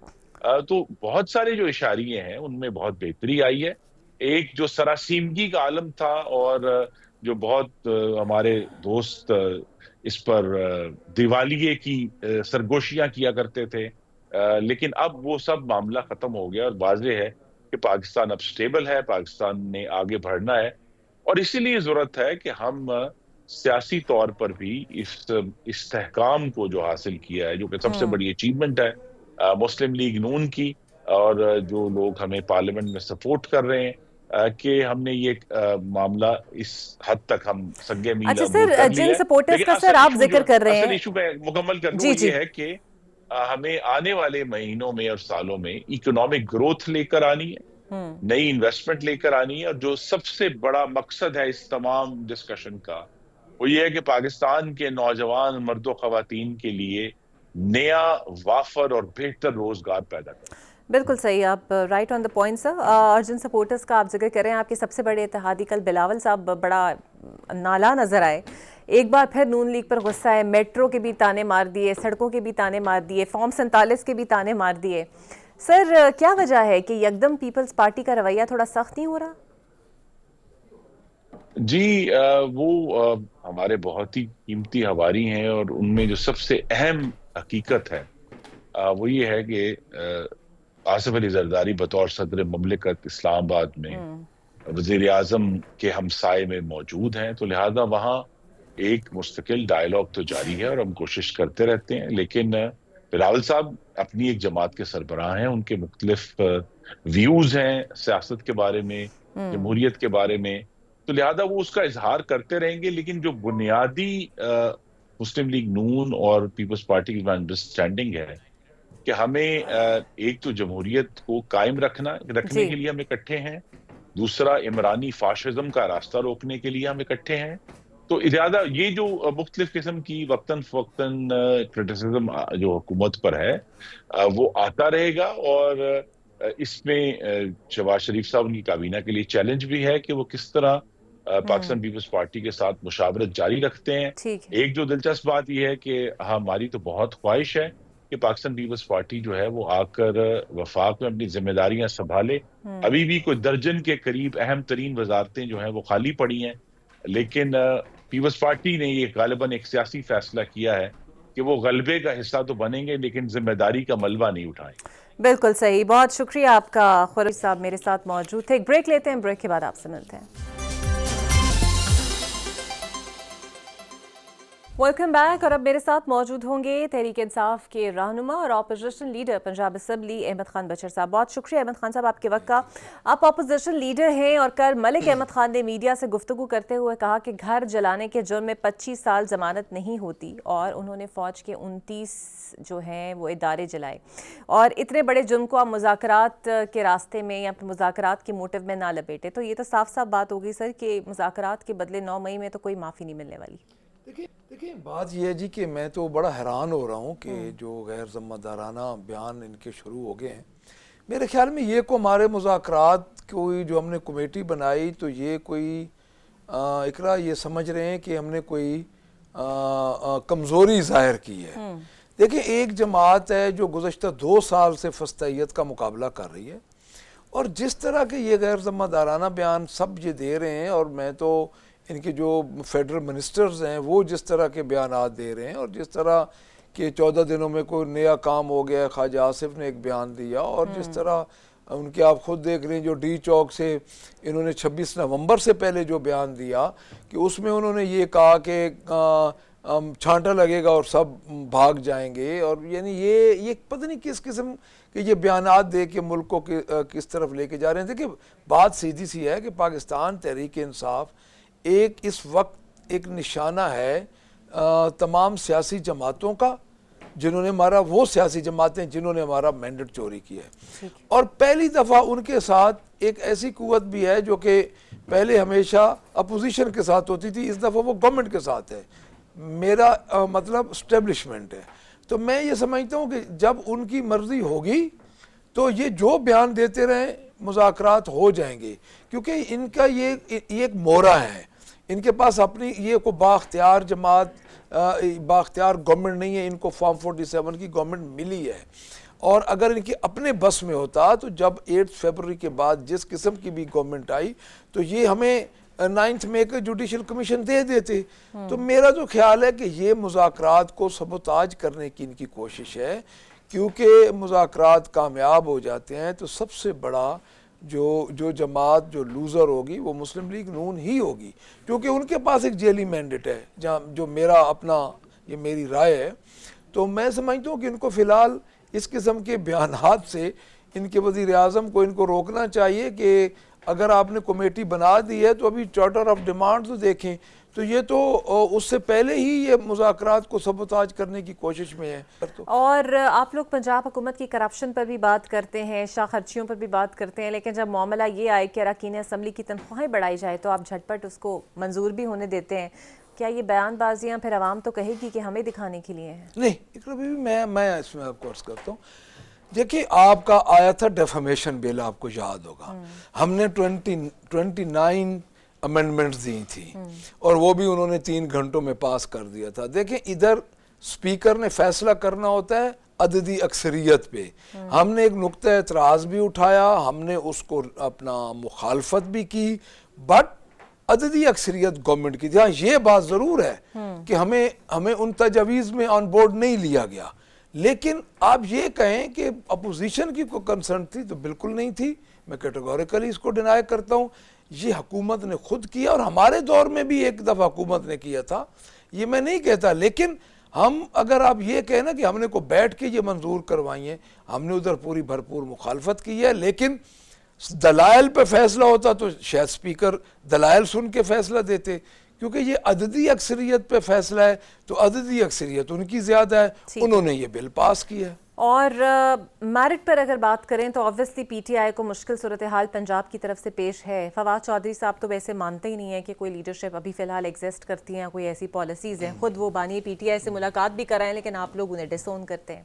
تو بہت سارے جو اشاریے ہیں ان میں بہت بہتری آئی ہے۔ ایک جو سراسیمگی کا عالم تھا اور جو بہت ہمارے دوست اس پر دیوالیے کی سرگوشیاں کیا کرتے تھے، لیکن اب وہ سب معاملہ ختم ہو گیا اور واضح ہے کہ پاکستان اب سٹیبل ہے، پاکستان نے آگے بڑھنا ہے، اور اسی لیے ضرورت ہے کہ ہم سیاسی طور پر بھی اس استحکام کو جو حاصل کیا ہے، جو کہ سب سے بڑی اچیومنٹ ہے مسلم لیگ نون کی، اور جو لوگ ہمیں پارلیمنٹ میں سپورٹ کر رہے ہیں، کہ ہم نے یہ معاملہ اس حد تک ہم سنگے میل اچھا عبور سر، کر لیا جن ہے۔ سپورٹرز لیکن کا سر آپ ذکر کر رہے اصل ہیں، ایشو میں مکمل کر لوں، جی وہ جی، یہ ہے کہ ہمیں آنے والے مہینوں میں اور سالوں میں اکنامک گروتھ لے کر آنی ہے، نئی انویسٹمنٹ لے کر آنی ہے، اور جو سب سے بڑا مقصد ہے اس تمام ڈسکشن کا وہ یہ ہے کہ پاکستان کے نوجوان مرد و خواتین کے لیے نیا، وافر اور بہتر روزگار پیدا کرنا۔ بالکل صحیح، آپ رائٹ آن دا پوائنٹ سر۔ اور جن سپورٹرز کا آپ ذکر کر رہے ہیں، آپ کے سب سے بڑے اتحادی کل بلاول صاحب بڑا نالا نظر آئے، ایک بار پھر نون لیگ پر غصہ ہے، میٹرو کے بھی تانے مار دیے، سڑکوں کے بھی تانے مار دیے، فارم 47 کے بھی تانے مار دیے۔ سر، کیا وجہ ہے کہ یکدم پیپلز پارٹی کا رویہ تھوڑا سخت نہیں ہو رہا؟ جی، وہ ہمارے بہت ہی قیمتی ہواری ہیں، اور ان میں جو سب سے اہم حقیقت ہے وہ یہ ہے کہ آصف علی زرداری بطور صدر مملکت اسلام آباد میں وزیر اعظم کے ہمسائے میں موجود ہیں، تو لہذا وہاں ایک مستقل ڈائیلاگ تو جاری ہے اور ہم کوشش کرتے رہتے ہیں، لیکن بلاول صاحب اپنی ایک جماعت کے سربراہ ہیں، ان کے مختلف ویوز ہیں سیاست کے بارے میں، جمہوریت کے بارے میں، تو لہذا وہ اس کا اظہار کرتے رہیں گے، لیکن جو بنیادی مسلم لیگ نون اور پیپلز پارٹی کی انڈرسٹینڈنگ ہے کہ ہمیں ایک تو جمہوریت کو قائم رکھنے کے لیے ہم اکٹھے ہیں، دوسرا عمرانی فاشزم کا راستہ روکنے کے لیے ہم اکٹھے ہیں، تو زیادہ یہ جو مختلف قسم کی وقتاً فوقتاً کرٹیسزم جو حکومت پر ہے وہ آتا رہے گا، اور اس میں شہباز شریف صاحب ان کی کابینہ کے لیے چیلنج بھی ہے کہ وہ کس طرح پاکستان پیپلز پارٹی کے ساتھ مشاورت جاری رکھتے ہیں۔ ایک جو دلچسپ بات یہ ہے کہ ہماری تو بہت خواہش ہے کہ پاکستان پیپلز پارٹی جو ہے وہ آ کر وفاق میں اپنی ذمہ داریاں سنبھالے۔ ابھی بھی کوئی درجن کے قریب اہم ترین وزارتیں جو ہیں وہ خالی پڑی ہیں، لیکن پیپلز پارٹی نے یہ غالباً ایک سیاسی فیصلہ کیا ہے کہ وہ غلبے کا حصہ تو بنیں گے لیکن ذمہ داری کا ملبہ نہیں اٹھائیں گے. بالکل صحیح. بہت شکریہ آپ کا. خورشید صاحب میرے ساتھ موجود تھے. ایک بریک لیتے ہیں, بریک کے بعد آپ سے ملتے ہیں. Welcome back. اور اب میرے ساتھ موجود ہوں گے تحریک انصاف کے رہنما اور opposition leader Punjab assembly Ahmad Khan Bashar صاحب. بہت شکریہ احمد خان صاحب آپ کے وقت کا. آپ اپوزیشن لیڈر ہیں اور کل ملک احمد خان نے میڈیا سے گفتگو کرتے ہوئے کہا کہ گھر جلانے کے جرم میں 25 سال ضمانت نہیں ہوتی, اور انہوں نے فوج کے 29 جو ہیں وہ ادارے جلائے, اور اتنے بڑے جرم کو آپ مذاکرات کے راستے میں یا مذاکرات کے موٹو میں نہ لپیٹے. تو یہ تو صاف صاف بات ہو گئی سر کہ مذاکرات کے بدلے 9 مئی میں تو کوئی معافی نہیں ملنے والی. دیکھیں بات یہ ہے جی کہ میں تو بڑا حیران ہو رہا ہوں کہ جو غیر ذمہ دارانہ بیان ان کے شروع ہو گئے ہیں. میرے خیال میں یہ کو ہمارے مذاکرات کوئی جو ہم نے کمیٹی بنائی تو یہ کوئی اقرا یہ سمجھ رہے ہیں کہ ہم نے کوئی کمزوری ظاہر کی ہے. دیکھیں ایک جماعت ہے جو گزشتہ 2 سال سے فسطائیت کا مقابلہ کر رہی ہے, اور جس طرح کے یہ غیر ذمہ دارانہ بیان سب یہ دے رہے ہیں, اور میں تو ان کے جو فیڈرل منسٹرز ہیں وہ جس طرح کے بیانات دے رہے ہیں, اور جس طرح کہ 14 دنوں میں کوئی نیا کام ہو گیا, خواجہ آصف نے ایک بیان دیا, اور جس طرح ان کے آپ خود دیکھ رہے ہیں جو ڈی چوک سے انہوں نے 26 نومبر سے پہلے جو بیان دیا کہ اس میں انہوں نے یہ کہا کہ چھانٹا لگے گا اور سب بھاگ جائیں گے, اور یعنی یہ پتہ نہیں کس قسم کہ یہ بیانات دے کے ملک کو کس طرف لے کے جا رہے ہیں. دیکھیں بات سیدھی سی ہے کہ پاکستان تحریک انصاف ایک اس وقت ایک نشانہ ہے تمام سیاسی جماعتوں کا جنہوں نے ہمارا, وہ سیاسی جماعتیں جنہوں نے ہمارا مینڈیٹ چوری کیا ہے, اور پہلی دفعہ ان کے ساتھ ایک ایسی قوت بھی ہے جو کہ پہلے ہمیشہ اپوزیشن کے ساتھ ہوتی تھی, اس دفعہ وہ گورنمنٹ کے ساتھ ہے. میرا مطلب اسٹیبلشمنٹ ہے. تو میں یہ سمجھتا ہوں کہ جب ان کی مرضی ہوگی تو یہ جو بیان دیتے رہیں مذاکرات ہو جائیں گے, کیونکہ ان کا یہ ایک مورا ہے, ان کے پاس اپنی یہ کو بااختیار جماعت بااختیار گورنمنٹ نہیں ہے, ان کو فارم 47 کی گورنمنٹ ملی ہے, اور اگر ان کے اپنے بس میں ہوتا تو جب 8 فروری کے بعد جس قسم کی بھی گورنمنٹ آئی تو یہ ہمیں 9 مئی کا جوڈیشل کمیشن دے دیتے. تو میرا تو خیال ہے کہ یہ مذاکرات کو سبوتاج کرنے کی ان کی کوشش ہے, کیونکہ مذاکرات کامیاب ہو جاتے ہیں تو سب سے بڑا جو جماعت جو لوزر ہوگی وہ مسلم لیگ نون ہی ہوگی, کیونکہ ان کے پاس ایک جیلی مینڈیٹ ہے, جہاں جو میرا اپنا یہ میری رائے ہے. تو میں سمجھتا ہوں کہ ان کو فی الحال اس قسم کے بیانات سے ان کے وزیر اعظم کو ان کو روکنا چاہیے کہ اگر آپ نے کمیٹی بنا دی ہے تو ابھی چارٹر آف ڈیمانڈ تو دیکھیں, تو یہ تو اس سے پہلے ہی یہ مذاکرات کو سبوتاج کرنے کی کوشش میں ہے. اور آپ لوگ پنجاب حکومت کی کرپشن پر بھی بات کرتے ہیں, شاہ خرچیوں پر بھی بات کرتے ہیں, لیکن جب معاملہ یہ آئے کہ اراکین اسمبلی کی تنخواہیں بڑھائی جائے تو آپ جھٹ پٹ اس کو منظور بھی ہونے دیتے ہیں. کیا یہ بیان بازیاں پھر عوام تو کہے گی کہ ہمیں دکھانے کے لیے ہیں؟ نہیں اقرا بی بی, میں اس میں آپ کو عرض کرتا ہوں. دیکھیں آپ کا آیا تھا ڈیفامیشن بل, آپ کو یاد ہوگا, ہم نے 29 امینڈمنٹس دی تھی, اور وہ بھی انہوں نے 3 گھنٹوں میں پاس کر دیا تھا. دیکھیں ادھر سپیکر نے فیصلہ کرنا ہوتا ہے عددی اکثریت پہ, ہم نے ایک نقطہ اعتراض بھی اٹھایا, ہم نے اس کو اپنا مخالفت بھی کی, بٹ عددی اکثریت گورنمنٹ کی تھی. ہاں یہ بات ضرور ہے کہ ہمیں ان تجاویز میں آن بورڈ نہیں لیا گیا, لیکن آپ یہ کہیں کہ اپوزیشن کی کوئی کنسرن تھی تو بالکل نہیں تھی. میں کیٹیگوریکلی اس کو ڈینائی کرتا ہوں. یہ حکومت نے خود کیا, اور ہمارے دور میں بھی ایک دفعہ حکومت نے کیا تھا, یہ میں نہیں کہتا. لیکن ہم اگر آپ یہ کہیں نا کہ ہم نے کو بیٹھ کے یہ منظور کروائی ہیں, ہم نے ادھر پوری بھرپور مخالفت کی ہے, لیکن دلائل پہ فیصلہ ہوتا تو شاید سپیکر دلائل سن کے فیصلہ دیتے, کیونکہ یہ عددی اکثریت پہ فیصلہ ہے تو عددی اکثریت ان کی زیادہ ہے, انہوں نے یہ بل پاس کیا ہے. اور میرٹ پر اگر بات کریں تو obviously پی ٹی آئی کو مشکل صورتحال پنجاب کی طرف سے پیش ہے. فواد چودھری صاحب تو ویسے مانتے ہی نہیں ہیں کہ کوئی لیڈرشپ ابھی فی الحال ایگزسٹ کرتی ہیں, کوئی ایسی پالیسیز ہیں. خود وہ بانی پی ٹی آئی سے ملاقات بھی کرائیں, لیکن آپ لوگ انہیں ڈسون کرتے ہیں.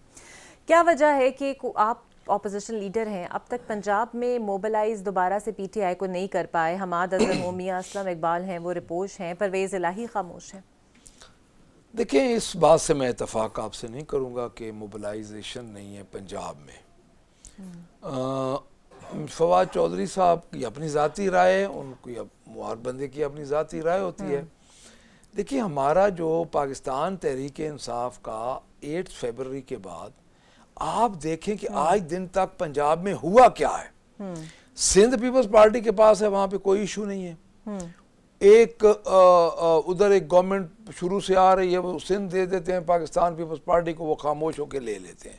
کیا وجہ ہے کہ آپ اپوزیشن لیڈر ہیں, اب تک پنجاب میں موبلائز دوبارہ سے پی ٹی آئی کو نہیں کر پائے؟ حماد اظہر ہوں, میاں اسلم اقبال ہیں, وہ رپوش ہیں, پرویز الہی خاموش ہیں. دیکھیں اس بات سے میں اتفاق آپ سے نہیں کروں گا کہ موبلائزیشن نہیں ہے پنجاب میں. فواد چودھری صاحب کی اپنی ذاتی رائے ہے, ان کی ہر بندے کی اپنی ذاتی رائے ہوتی ہے. دیکھیے ہمارا جو پاکستان تحریک انصاف کا 8 فروری کے بعد آپ دیکھیں کہ آج دن تک پنجاب میں ہوا کیا ہے. سندھ پیپلز پارٹی کے پاس ہے, وہاں پہ کوئی ایشو نہیں ہے. ایک ادھر ایک گورنمنٹ شروع سے آ رہی ہے, وہ سندھ دے دیتے ہیں پاکستان پیپلز پارٹی کو, وہ خاموش ہو کے لے لیتے ہیں.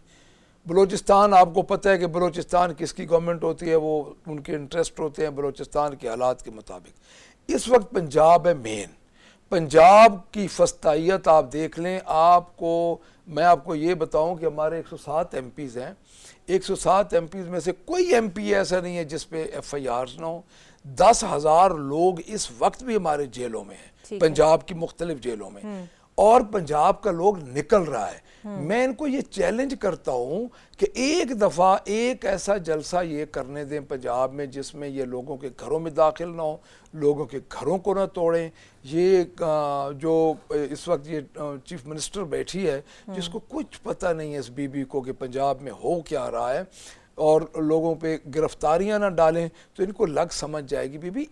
بلوچستان آپ کو پتہ ہے کہ بلوچستان کس کی گورنمنٹ ہوتی ہے, وہ ان کے انٹرسٹ ہوتے ہیں بلوچستان کے حالات کے مطابق. اس وقت پنجاب ہے مین. پنجاب کی فسطائیت آپ دیکھ لیں. میں آپ کو یہ بتاؤں کہ ہمارے 107 ایم پیز ہیں. 107 ایم پیز میں سے کوئی ایم پی ایسا نہیں ہے جس پہ ایف آئی آرز نہ ہو. 10,000 لوگ اس وقت بھی ہمارے جیلوں میں ہیں, پنجاب کی مختلف جیلوں میں, اور پنجاب کا لوگ نکل رہا ہے. میں ان کو یہ چیلنج کرتا ہوں کہ ایک دفعہ ایک ایسا جلسہ یہ کرنے دیں پنجاب میں جس میں یہ لوگوں کے گھروں میں داخل نہ ہو, لوگوں کے گھروں کو نہ توڑیں. یہ جو اس وقت یہ چیف منسٹر بیٹھی ہے جس کو کچھ پتہ نہیں ہے اس بی بی کو کہ پنجاب میں ہو کیا رہا ہے, اور لوگوں پہ گرفتاریاں نہ ڈالیں, تو ان کو لگ سمجھ جائے گی. بی بی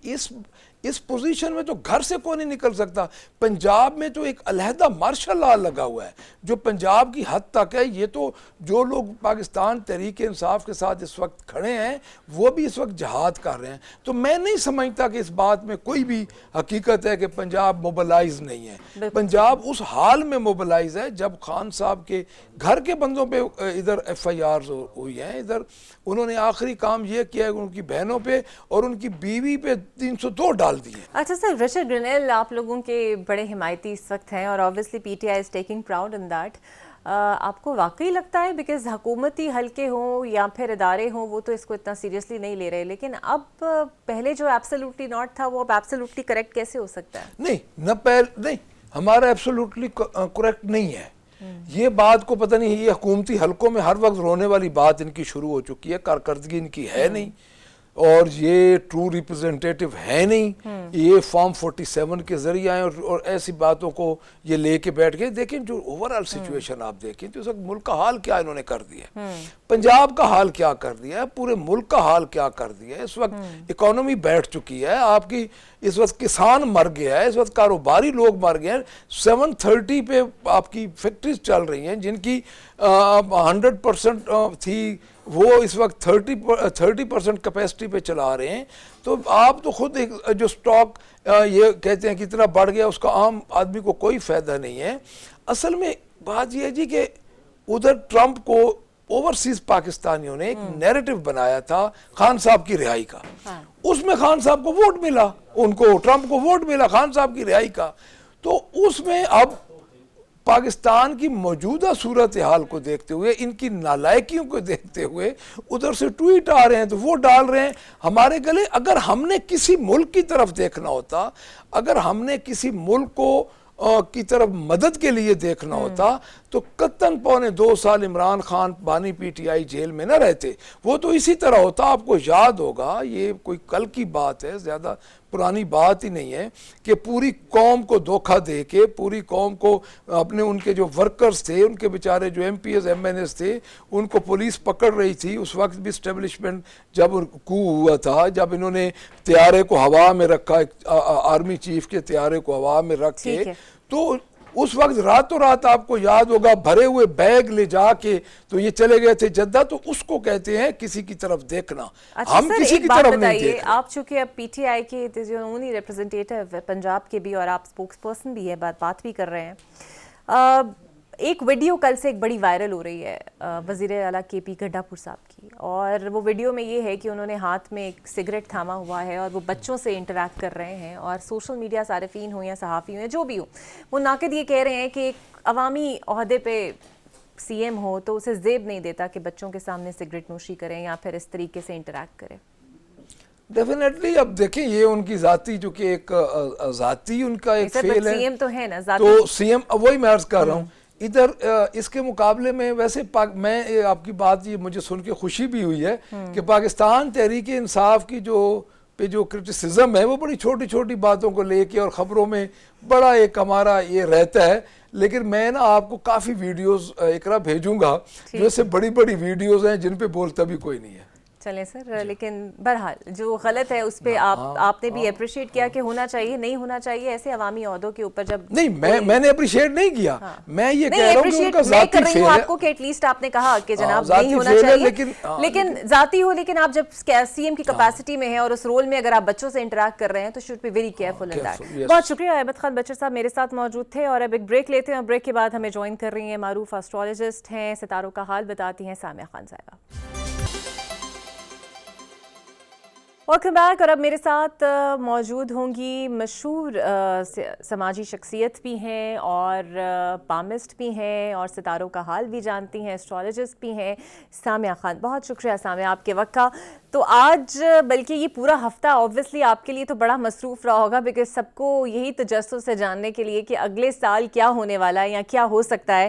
اس پوزیشن میں تو گھر سے کوئی نہیں نکل سکتا. پنجاب میں تو ایک علیحدہ مارشل لا لگا ہوا ہے جو پنجاب کی حد تک ہے. یہ تو جو لوگ پاکستان تحریک انصاف کے ساتھ اس وقت کھڑے ہیں وہ بھی اس وقت جہاد کر رہے ہیں. تو میں نہیں سمجھتا کہ اس بات میں کوئی بھی حقیقت ہے کہ پنجاب موبلائز نہیں ہے. پنجاب اس حال میں موبلائز ہے جب خان صاحب کے گھر کے بندوں پہ ادھر ایف آئی آرز ہوئی ہیں. ادھر انہوں نے آخری کام یہ کیا ہے ان کی بہنوں پہ اور ان کی بیوی پہ 302 ڈال دیے. اچھا سر, رچرڈ گرینل آپ لوگوں کے بڑے حمایتی اس وقت ہیں, اور obviously P T I is taking proud in that. آپ کو واقعی لگتا ہے, بیکاز حکومتی حلقے ہوں یا پھر ادارے ہوں وہ تو اس کو اتنا سیریسلی نہیں لے رہے, لیکن اب پہلے جو ایبسولوٹلی ناٹ تھا وہ اب ایبسولوٹلی کریکٹ کیسے ہو سکتا ہے؟ نہیں, ہمارا ایبسولوٹلی کریکٹ نہیں ہے. یہ بات کو پتہ نہیں, یہ حکومتی حلقوں میں ہر وقت رونے والی بات ان کی شروع ہو چکی ہے. کارکردگی ان کی ہے نہیں, اور یہ ٹرو ریپرزنٹیٹیو ہے نہیں. یہ فارم 47 کے ذریعے آئے اور ایسی باتوں کو یہ لے کے بیٹھ گئے. دیکھیں جو اوورآل سچویشن آپ دیکھیں تو اس وقت ملک کا حال کیا انہوں نے کر دیا, پنجاب کا حال کیا کر دیا ہے, پورے ملک کا حال کیا کر دیا ہے. اس وقت اکانومی بیٹھ چکی ہے آپ کی, اس وقت کسان مر گیا ہے, اس وقت کاروباری لوگ مر گئے ہیں. 730 پہ آپ کی فیکٹریز چل رہی ہیں جن کی 100% تھی, وہ اس وقت 30% کیپیسٹی پہ چلا رہے ہیں. تو آپ تو خود جو سٹاک یہ کہتے ہیں کتنا بڑھ گیا, اس کا عام آدمی کو کوئی فائدہ نہیں ہے. اصل میں بات یہ ہے جی کہ ادھر ٹرمپ کو اوورسیز پاکستانیوں نے ایک نیریٹو بنایا تھا خان صاحب کی رہائی کا. اس میں خان صاحب کو ووٹ ملا, ان کو ٹرمپ کو ووٹ ملا خان صاحب کی رہائی کا. تو اس میں اب پاکستان کی موجودہ صورتحال کو دیکھتے ہوئے, ان کی نالائکیوں کو دیکھتے ہوئے ادھر سے ٹویٹ آ رہے ہیں تو وہ ڈال رہے ہیں ہمارے گلے. اگر ہم نے کسی ملک کی طرف دیکھنا ہوتا, اگر ہم نے کسی ملک کو کی طرف مدد کے لیے دیکھنا ہوتا تو قطعاً 2.25 سال عمران خان بانی پی ٹی آئی جیل میں نہ رہتے. وہ تو اسی طرح ہوتا. آپ کو یاد ہوگا, یہ کوئی کل کی بات ہے, زیادہ پرانی بات ہی نہیں ہے, کہ پوری قوم کو دھوکہ دے کے, پوری قوم کو اپنے ان کے جو ورکرز تھے, ان کے بیچارے جو M P As M N As تھے, ان کو پولیس پکڑ رہی تھی. اس وقت بھی اسٹیبلشمنٹ جب کو ہوا تھا, جب انہوں نے طیارے کو ہوا میں رکھا, آرمی چیف کے طیارے کو ہوا میں رکھ کے, تو اس وقت راتوں رات آپ کو یاد ہوگا بھرے ہوئے بیگ لے جا کے تو یہ چلے گئے تھے جدہ. تو اس کو کہتے ہیں کسی کی طرف دیکھنا. ہم کسی کی طرف نہیں دیکھ رہے. آپ چونکہ اب پی ٹی آئی کے اونلی ریپرزنٹیٹیو پنجاب کے بھی, اور آپ سپوکس پرسن بھی ہے, بات بھی کر رہے ہیں. ایک ویڈیو کل سے ایک بڑی وائرل ہو رہی ہے وزیر اعلیٰ کے پی گڈھاپور صاحب کی, اور وہ ویڈیو میں یہ ہے کہ انہوں نے ہاتھ میں ایک سگریٹ تھاما ہوا ہے اور وہ بچوں سے انٹریکٹ کر رہے ہیں, اور سوشل میڈیا صارفین ہوں یا صحافی ہوں یا جو بھی ہوں, وہ ناقد یہ کہہ رہے ہیں کہ ایک عوامی عہدے پہ سی ایم ہو تو اسے زیب نہیں دیتا کہ بچوں کے سامنے سگریٹ نوشی کریں یا پھر اس طریقے سے انٹریکٹ کریں. ڈیفینیٹلی. اب دیکھیں یہ ان کی ذاتی, جو کہ ایک ذاتی ان کا ایک فیل ہے, سی ایم تو ہے نا ذاتی, تو سی ایم, وہی میں عرض کر رہا ہوں. ادھر اس کے مقابلے میں ویسے میں آپ کی بات یہ مجھے سن کے خوشی بھی ہوئی ہے کہ پاکستان تحریک انصاف کی جو کرٹیسزم ہے وہ بڑی چھوٹی چھوٹی باتوں کو لے کے اور خبروں میں بڑا ایک ہمارا یہ رہتا ہے. لیکن میں نا آپ کو کافی ویڈیوز اقرا بھیجوں گا جو سے بڑی بڑی ویڈیوز ہیں جن پہ بولتا بھی کوئی نہیں ہے. چلیں سر، لیکن بہرحال جو غلط ہے اس پہ آپ نے بھی اپریشیٹ کیا کہ ہونا چاہیے، نہیں ہونا چاہیے ایسے عوامی عہدوں کے اوپر. جب نہیں میں نے اپریشیٹ نہیں کیا، میں یہ کہہ رہا ہوں کہ ان کا ذاتی فیل ہے. آپ کو کہ ایٹ لیسٹ آپ نے کہا کہ جناب نہیں ہونا چاہیے، لیکن ذاتی ہو. لیکن آپ جب سی ایم کی کیپیسٹی میں ہیں اور اس رول میں اگر آپ بچوں سے انٹریکٹ کر رہے ہیں تو should be very careful in that. بہت شکریہ. احمد خان بچر صاحب میرے ساتھ موجود تھے، اور اب ایک بریک لیتے ہیں، اور بریک کے بعد ہمیں جوائن کر رہی ہیں معروف ایسٹرولوجسٹ ہیں، ستاروں کا حال بتاتی ہیں سامعہ خان صاحبہ. Welcome back. اور اب میرے ساتھ موجود ہوں گی مشہور سماجی شخصیت بھی ہیں اور پامسٹ بھی ہیں اور ستاروں کا حال بھی جانتی ہیں، ایسٹرولوجسٹ بھی ہیں، سامعہ خان. بہت شکریہ سامعہ آپ کے وقت کا. تو آج بلکہ یہ پورا ہفتہ آبویسلی آپ کے لیے تو بڑا مصروف رہا ہوگا، بیکاز سب کو یہی تجسس ہے جاننے کے لیے کہ اگلے سال کیا ہونے والا ہے یا کیا ہو سکتا ہے.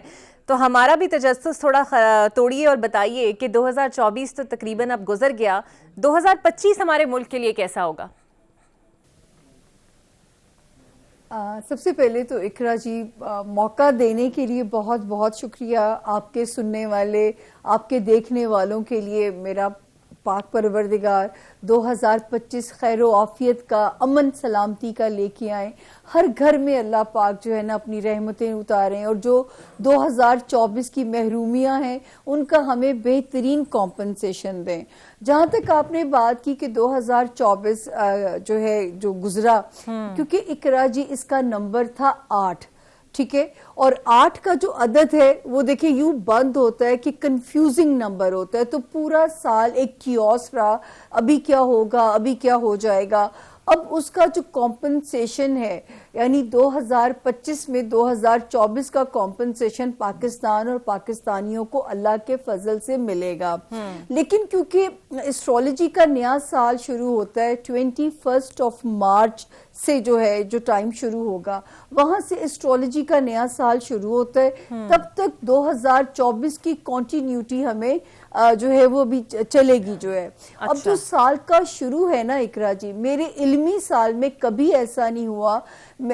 تو ہمارا بھی تجسس تھوڑا توڑیے اور بتائیے کہ 2024 تو تقریباً اب گزر گیا، 2025 ہمارے ملک کے لیے کیسا ہوگا؟ سب سے پہلے تو اقرا جی موقع دینے کے لیے بہت بہت شکریہ. آپ کے سننے والے، آپ کے دیکھنے والوں کے لیے میرا پاک پروردگار 2025 خیر و عافیت کا، امن سلامتی کا لے کے آئیں. ہر گھر میں اللہ پاک جو ہے نا اپنی رحمتیں اتاریں، اور جو 2024 کی محرومیاں ہیں ان کا ہمیں بہترین کمپنسیشن دیں. جہاں تک آپ نے بات کی کہ 2024 جو ہے جو گزرا، کیونکہ اقرا جی اس کا نمبر تھا 8، ٹھیک ہے، اور 8 کا جو عدد ہے وہ دیکھیں یوں بند ہوتا ہے کہ کنفیوزنگ نمبر ہوتا ہے، تو پورا سال ایک کیوس رہا، ابھی کیا ہوگا، ابھی کیا ہو جائے گا. اب اس کا جو کمپنسیشن ہے، یعنی 2025 میں 2024 کا کمپنسیشن پاکستان اور پاکستانیوں کو اللہ کے فضل سے ملے گا. لیکن کیونکہ ایسٹرولوجی کا نیا سال شروع ہوتا ہے 21 مارچ سے، جو ہے جو ٹائم شروع ہوگا وہاں سے ایسٹرولوجی کا نیا سال شروع ہوتا ہے. تب تک 2024 کی کنٹینیوٹی ہمیں جو ہے وہ بھی چلے گی جو ہے. اب جو سال کا شروع ہے نا اقرا جی، میرے علمی سال میں کبھی ایسا نہیں ہوا.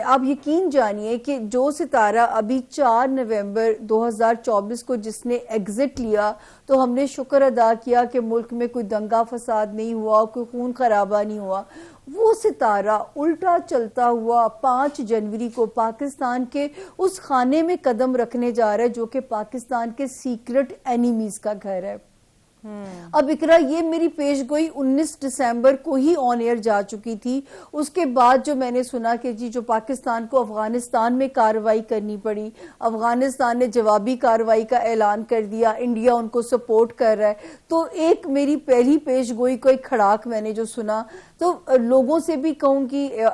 آپ یقین جانیے کہ جو ستارہ ابھی 4 نومبر 2024 کو جس نے ایگزٹ لیا، تو ہم نے شکر ادا کیا کہ ملک میں کوئی دنگا فساد نہیں ہوا، کوئی خون خرابہ نہیں ہوا. وہ ستارہ الٹا چلتا ہوا 5 جنوری کو پاکستان کے اس خانے میں قدم رکھنے جا رہا ہے جو کہ پاکستان کے سیکرٹ اینیمیز کا گھر ہے. اب اقرا یہ میری پیش گوئی 19 دسمبر کو ہی آن ایئر جا چکی تھی. اس کے بعد جو میں نے سنا کہ جی جو پاکستان کو افغانستان میں کارروائی کرنی پڑی، افغانستان نے جوابی کارروائی کا اعلان کر دیا، انڈیا ان کو سپورٹ کر رہا ہے، تو ایک میری پہلی پیش گوئی کو ایک کھڑاک میں نے جو سنا، تو لوگوں سے بھی کہوں کہ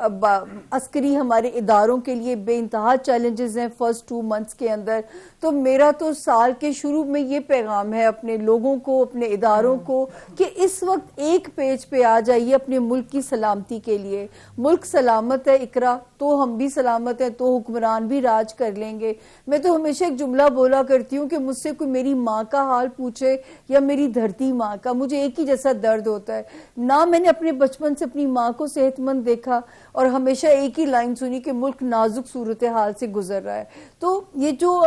عسکری ہمارے اداروں کے لیے بے انتہا چیلنجز ہیں فرسٹ 2 منتھس کے اندر. تو میرا تو سال کے شروع میں یہ پیغام ہے اپنے لوگوں کو، اپنے اداروں کو، کہ اس وقت ایک پیج پہ آ جائیے اپنے ملک کی سلامتی کے لیے. ملک سلامت ہے اقرا تو ہم بھی سلامت ہیں، تو حکمران بھی راج کر لیں گے. میں تو ہمیشہ ایک جملہ بولا کرتی ہوں کہ مجھ سے کوئی میری ماں کا حال پوچھے یا میری دھرتی ماں کا، مجھے ایک ہی جیسا درد ہوتا ہے. نہ میں نے اپنے بچپن سے اپنی ماں کو صحت مند دیکھا، اور ہمیشہ ایک ہی لائن سنی کہ ملک نازک صورتحال سے گزر رہا ہے. تو یہ جو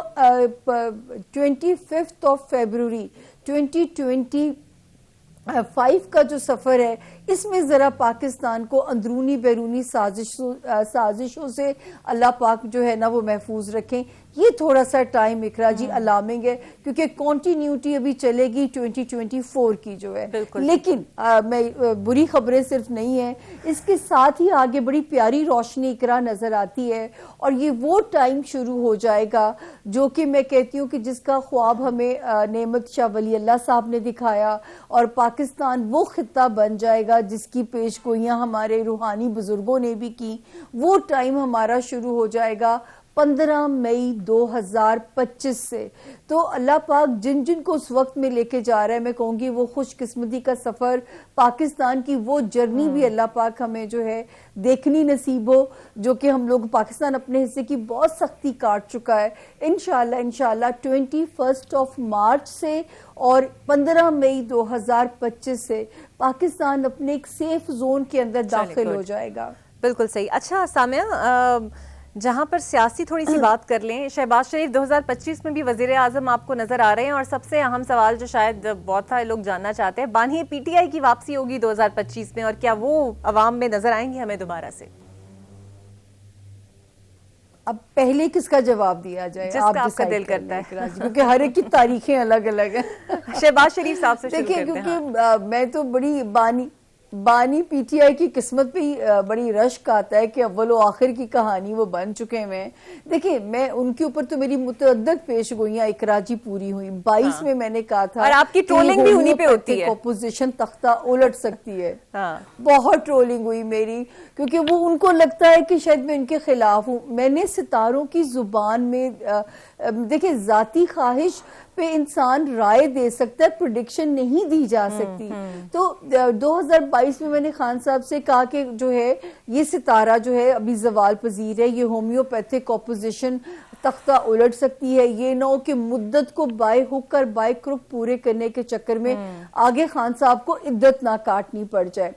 25 فیبروری 2025 کا جو سفر ہے، اس میں ذرا پاکستان کو اندرونی بیرونی سازشوں سے اللہ پاک جو ہے نا وہ محفوظ رکھیں. یہ تھوڑا سا ٹائم اقرا جی الارمنگ ہے، کیونکہ کنٹینیوٹی ابھی چلے گی 2024 کی جو ہے. لیکن میں بری خبریں صرف نہیں ہیں، اس کے ساتھ ہی آگے بڑی پیاری روشنی اقرا نظر آتی ہے. اور یہ وہ ٹائم شروع ہو جائے گا جو کہ میں کہتی ہوں کہ جس کا خواب ہمیں نعمت شاہ ولی اللہ صاحب نے دکھایا، اور پاکستان وہ خطہ بن جائے گا جس کی پیش گوئیاں ہمارے روحانی بزرگوں نے بھی کی. وہ ٹائم ہمارا شروع ہو جائے گا 15 مئی 2025 سے. تو اللہ پاک جن جن کو اس وقت میں لے کے جا رہا ہے، میں کہوں گی وہ خوش قسمتی کا سفر، پاکستان کی وہ جرنی بھی اللہ پاک ہمیں جو ہے دیکھنی نصیب ہو، جو کہ ہم لوگ پاکستان اپنے حصے کی بہت سختی کاٹ چکا ہے. انشاءاللہ 21 مارچ سے اور 15 مئی 2025 سے پاکستان اپنے ایک سیف زون کے اندر داخل ہو جائے گا. بالکل صحیح. اچھا سامعہ، جہاں پر سیاسی تھوڑی سی بات کر لیں، شہباز شریف 2025 میں بھی وزیر اعظم آپ کو نظر آ رہے ہیں، اور سب سے اہم سوال جو شاید بہت سارے لوگ جاننا چاہتے ہیں، بانہی پی ٹی آئی کی واپسی ہوگی 2025 میں، اور کیا وہ عوام میں نظر آئیں گے ہمیں دوبارہ سے؟ اب پہلے کس کا جواب دیا جائے؟ جس کا آپ کا decide دل کر کرتا لیں ہے، اقرا جی، کیونکہ ہر ایک کی تاریخیں الگ الگ ہیں۔ شہباز شریف صاحب سے شروع دیکھیں کرتے ہیں۔ کیونکہ میں تو بڑی بانی پی ٹی آئی کی قسمت پہ ہی بڑی رشک آتا ہے کہ اول و آخر کی کہانی وہ بن چکے ہیں۔ دیکھیں میں ان کے اوپر تو میری متعدد پیش گوئیاں اقرا جی پوری ہوئی، 22 میں میں نے کہا تھا، اور آپ کی ٹرولنگ بھی انہی پہ ہوتی ہے، اپوزیشن تختہ الٹ سکتی ہے۔ ہاں بہت ٹرولنگ ہوئی میری، کیونکہ وہ ان کو لگتا ہے کہ شاید میں ان کے خلاف ہوں۔ میں نے ستاروں کی زبان میں دیکھیں ذاتی خواہش پہ انسان رائے دے سکتا ہے، پریڈکشن نہیں دی جا سکتی۔ تو 2022 میں نے خان صاحب سے کہا کہ جو ہے یہ ستارہ جو ہے ابھی زوال پذیر ہے، یہ ہومیوپیتھک اپوزیشن تختہ الٹ سکتی ہے، یہ نہ ہو کہ مدت کو بائے ہک اور بائے کروک پورے کرنے کے چکر میں آگے خان صاحب کو عدت نہ کاٹنی پڑ جائے۔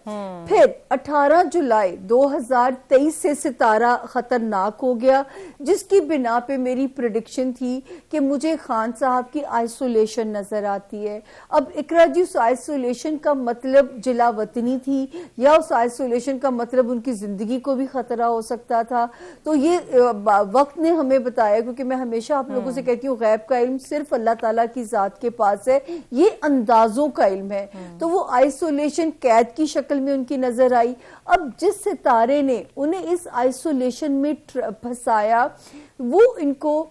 پھر 18 جولائی 2023 سے ستارہ خطرناک ہو گیا، جس کی بنا پہ میری پریڈکشن تھی کہ مجھے خان صاحب کی آئسولیشن نظر آتی ہے۔ اب اقرا جی اس آئسولیشن کا مطلب جلا وطنی تھی، یا اس آئسولیشن کا مطلب ان کی زندگی کو بھی خطرہ ہو سکتا تھا؟ تو یہ وقت نے ہمیں بتایا، کیونکہ میں ہمیشہ آپ لوگوں سے کہتی ہوں غیب کا علم صرف اللہ تعالیٰ کی ذات کے پاس ہے، یہ اندازوں کا علم ہے۔ تو وہ آئسولیشن قید کی شکل میں ان کی نظر آئی۔ اب جس ستارے نے انہیں اس آئسولیشن میں پھنسایا، وہ ان کو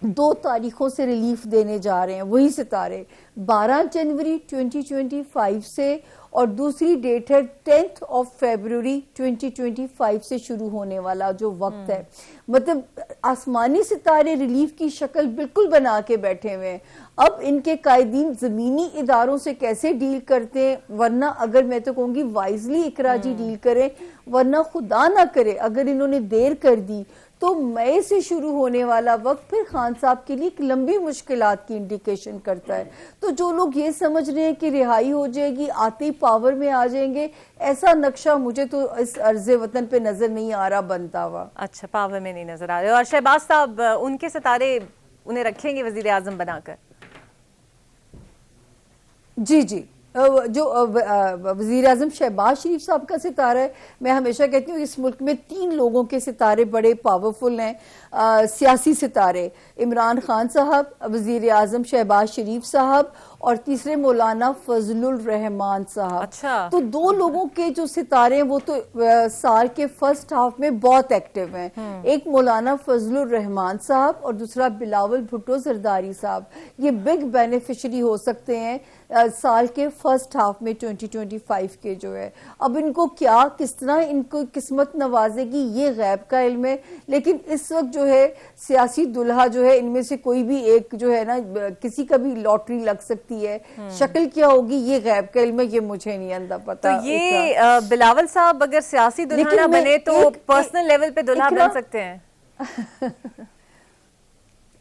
2 تاریخوں سے ریلیف دینے جا رہے ہیں، وہی ستارے 12 جنوری 2025 سے، اور دوسری ڈیٹ ہے 10 فیبروری 2025 سے شروع ہونے والا جو وقت ہے۔ مطلب آسمانی ستارے ریلیف کی شکل بالکل بنا کے بیٹھے ہوئے ہیں۔ اب ان کے قائدین زمینی اداروں سے کیسے ڈیل کرتے ہیں، ورنہ اگر میں تو کہوں گی وائزلی اقرا جی ڈیل کریں، ورنہ خدا نہ کرے اگر انہوں نے دیر کر دی تو مئی سے شروع ہونے والا وقت پھر خان صاحب کے لیے ایک لمبی مشکلات کی انڈیکیشن کرتا ہے۔ تو جو لوگ یہ سمجھ رہے ہیں کہ رہائی ہو جائے گی، آتے ہی پاور میں آ جائیں گے، ایسا نقشہ مجھے تو اس عرض وطن پہ نظر نہیں آ رہا بنتا ہوا۔ اچھا، پاور میں نہیں نظر آ رہے۔ اور شہباز صاحب ان کے ستارے انہیں رکھیں گے وزیر اعظم بنا کر؟ جی جی، جو وزیر اعظم شہباز شریف صاحب کا ستارہ ہے، میں ہمیشہ کہتی ہوں اس ملک میں 3 لوگوں کے ستارے بڑے پاورفل ہیں، سیاسی ستارے، عمران خان صاحب، وزیر اعظم شہباز شریف صاحب، اور تیسرے مولانا فضل الرحمان صاحب۔ اچھا، تو 2 لوگوں کے جو ستارے ہیں وہ تو سال کے فرسٹ ہاف میں بہت ایکٹیو ہیں، ایک مولانا فضل الرحمان صاحب اور دوسرا بلاول بھٹو زرداری صاحب۔ یہ بگ بینیفیشری ہو سکتے ہیں سال کے فرسٹ ہاف میں 2025 کے جو ہے۔ اب ان کو کیا کس طرح ان کو قسمت نوازے گی یہ غیب کا علم ہے، لیکن اس وقت جو ہے سیاسی دلہا جو ہے ان میں سے کوئی بھی ایک جو ہے نا کسی کا بھی لاٹری لگ سکتی ہے، شکل کیا ہوگی یہ غیب کا علم ہے، یہ مجھے نہیں اندھا پتا۔ تو یہ بلاول صاحب اگر سیاسی دلہا نہ بنے تو پرسنل لیول پہ دلہا بن سکتے ہیں؟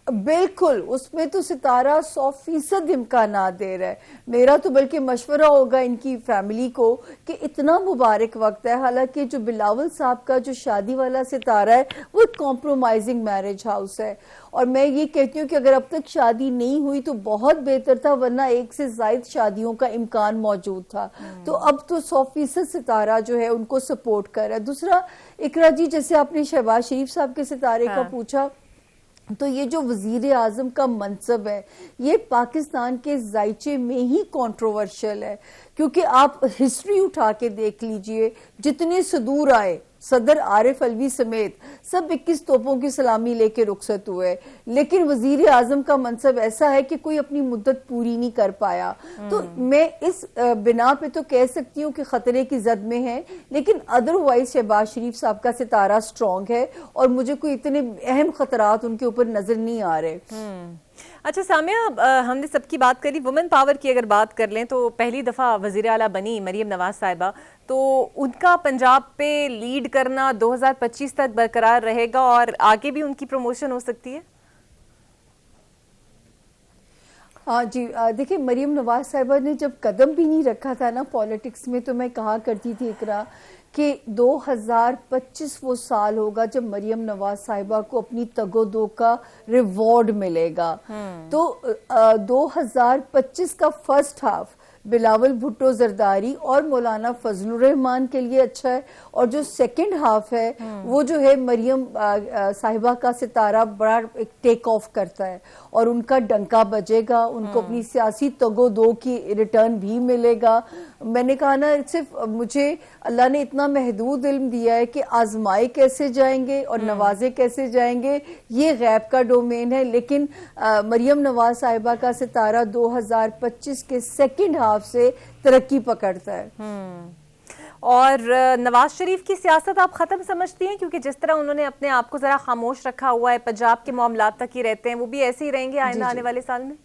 بالکل، اس میں تو ستارہ 100% امکانات دے رہا ہے۔ میرا تو بلکہ مشورہ ہوگا ان کی فیملی کو کہ اتنا مبارک وقت ہے، حالانکہ جو بلاول صاحب کا جو شادی والا ستارہ ہے وہ کمپرومائزنگ میرج ہاؤس ہے، اور میں یہ کہتی ہوں کہ اگر اب تک شادی نہیں ہوئی تو بہت بہتر تھا، ورنہ 1 سے زائد شادیوں کا امکان موجود تھا۔ تو اب تو 100% ستارہ جو ہے ان کو سپورٹ کر رہا ہے۔ دوسرا اقرا جی، جیسے آپ نے شہباز شریف صاحب کے ستارے کا پوچھا، تو یہ جو وزیر اعظم کا منصب ہے یہ پاکستان کے ذائچے میں ہی کنٹروورشل ہے، کیونکہ آپ ہسٹری اٹھا کے دیکھ لیجئے، جتنے صدور آئے صدر عارف علوی سمیت سب 21 توپوں کی سلامی لے کے رخصت ہوئے، لیکن وزیر اعظم کا منصب ایسا ہے کہ کوئی اپنی مدت پوری نہیں کر پایا۔ تو میں اس بنا پہ تو کہہ سکتی ہوں کہ خطرے کی زد میں ہے، لیکن ادروائز شہباز شریف صاحب کا ستارہ سٹرونگ ہے، اور مجھے کوئی اتنے اہم خطرات ان کے اوپر نظر نہیں آ رہے۔ اچھا سامیہ، ہم نے سب کی بات کری، وومن پاور کی اگر بات کر لیں تو پہلی دفعہ وزیر اعلیٰ بنی مریم نواز صاحبہ، تو ان کا پنجاب پہ لیڈ کرنا 2025 تک برقرار رہے گا اور آگے بھی ان کی پروموشن ہو سکتی ہے؟ ہاں جی، دیکھیں مریم نواز صاحبہ نے جب قدم بھی نہیں رکھا تھا نا پالیٹکس میں، تو میں کہا کرتی تھی اقرا کہ 2025 وہ سال ہوگا جب مریم نواز صاحبہ کو اپنی تگ و دو کا ریوارڈ ملے گا. تو 2025 کا فرسٹ ہاف بلاول بھٹو زرداری اور مولانا فضل الرحمان کے لیے اچھا ہے، اور جو سیکنڈ ہاف ہے وہ جو ہے مریم صاحبہ کا ستارہ بڑا ٹیک آف کرتا ہے اور ان کا ڈنکا بجے گا، ان کو اپنی سیاسی تگ و دو کی ریٹرن بھی ملے گا. میں نے کہا نا، صرف مجھے اللہ نے اتنا محدود علم دیا ہے کہ آزمائے کیسے جائیں گے اور نوازے کیسے جائیں گے یہ غیب کا ڈومین ہے، لیکن مریم نواز صاحبہ کا ستارہ 2025 کے سیکنڈ ہاف سے ترقی پکڑتا ہے. اور نواز شریف کی سیاست آپ ختم سمجھتی ہیں؟ کیونکہ جس طرح انہوں نے اپنے آپ کو ذرا خاموش رکھا ہوا ہے، پنجاب کے معاملات تک ہی رہتے ہیں، وہ بھی ایسے ہی رہیں گے آئندہ آنے والے سال میں؟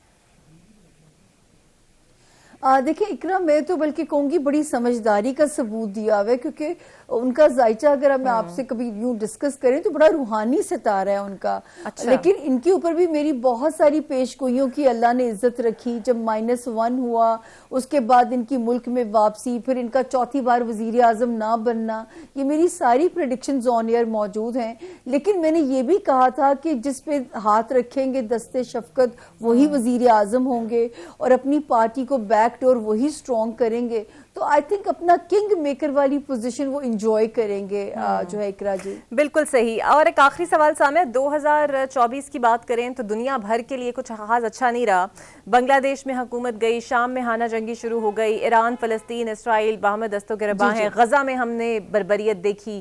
دیکھیں اقرا، میں تو بلکہ کہوں گی بڑی سمجھداری کا ثبوت دیا ہوا ہے، کیونکہ ان کا ذائچہ اگر میں آپ سے کبھی یوں ڈسکس کریں تو بڑا روحانی ستارہ ہے ان کا. لیکن ان کے اوپر بھی میری بہت ساری پیش گوئیوں کی اللہ نے عزت رکھی. جب -1 ہوا، اس کے بعد ان کی ملک میں واپسی، پھر ان کا چوتھی بار وزیر اعظم نہ بننا، یہ میری ساری پریڈکشنز آن ایئر موجود ہیں. لیکن میں نے یہ بھی کہا تھا کہ جس پہ ہاتھ رکھیں گے دستے شفقت وہی وزیر اعظم ہوں گے، اور اپنی پارٹی کو بیک ڈور وہی سٹرونگ کریں گے. تو آئی تھنک اپنا کنگ میکر والی پوزیشن وہ انجوائے کریں گے جو ہے اقرا جی. بالکل صحیح. اور ایک آخری سوال سامع، 2024 کی بات کریں تو دنیا بھر کے لیے کچھ خاص اچھا نہیں رہا. بنگلہ دیش میں حکومت گئی، شام میں خانہ جنگی شروع ہو گئی، ایران فلسطین اسرائیل باہم دستوں گرباں ہیں، غزہ میں ہم نے بربریت دیکھی،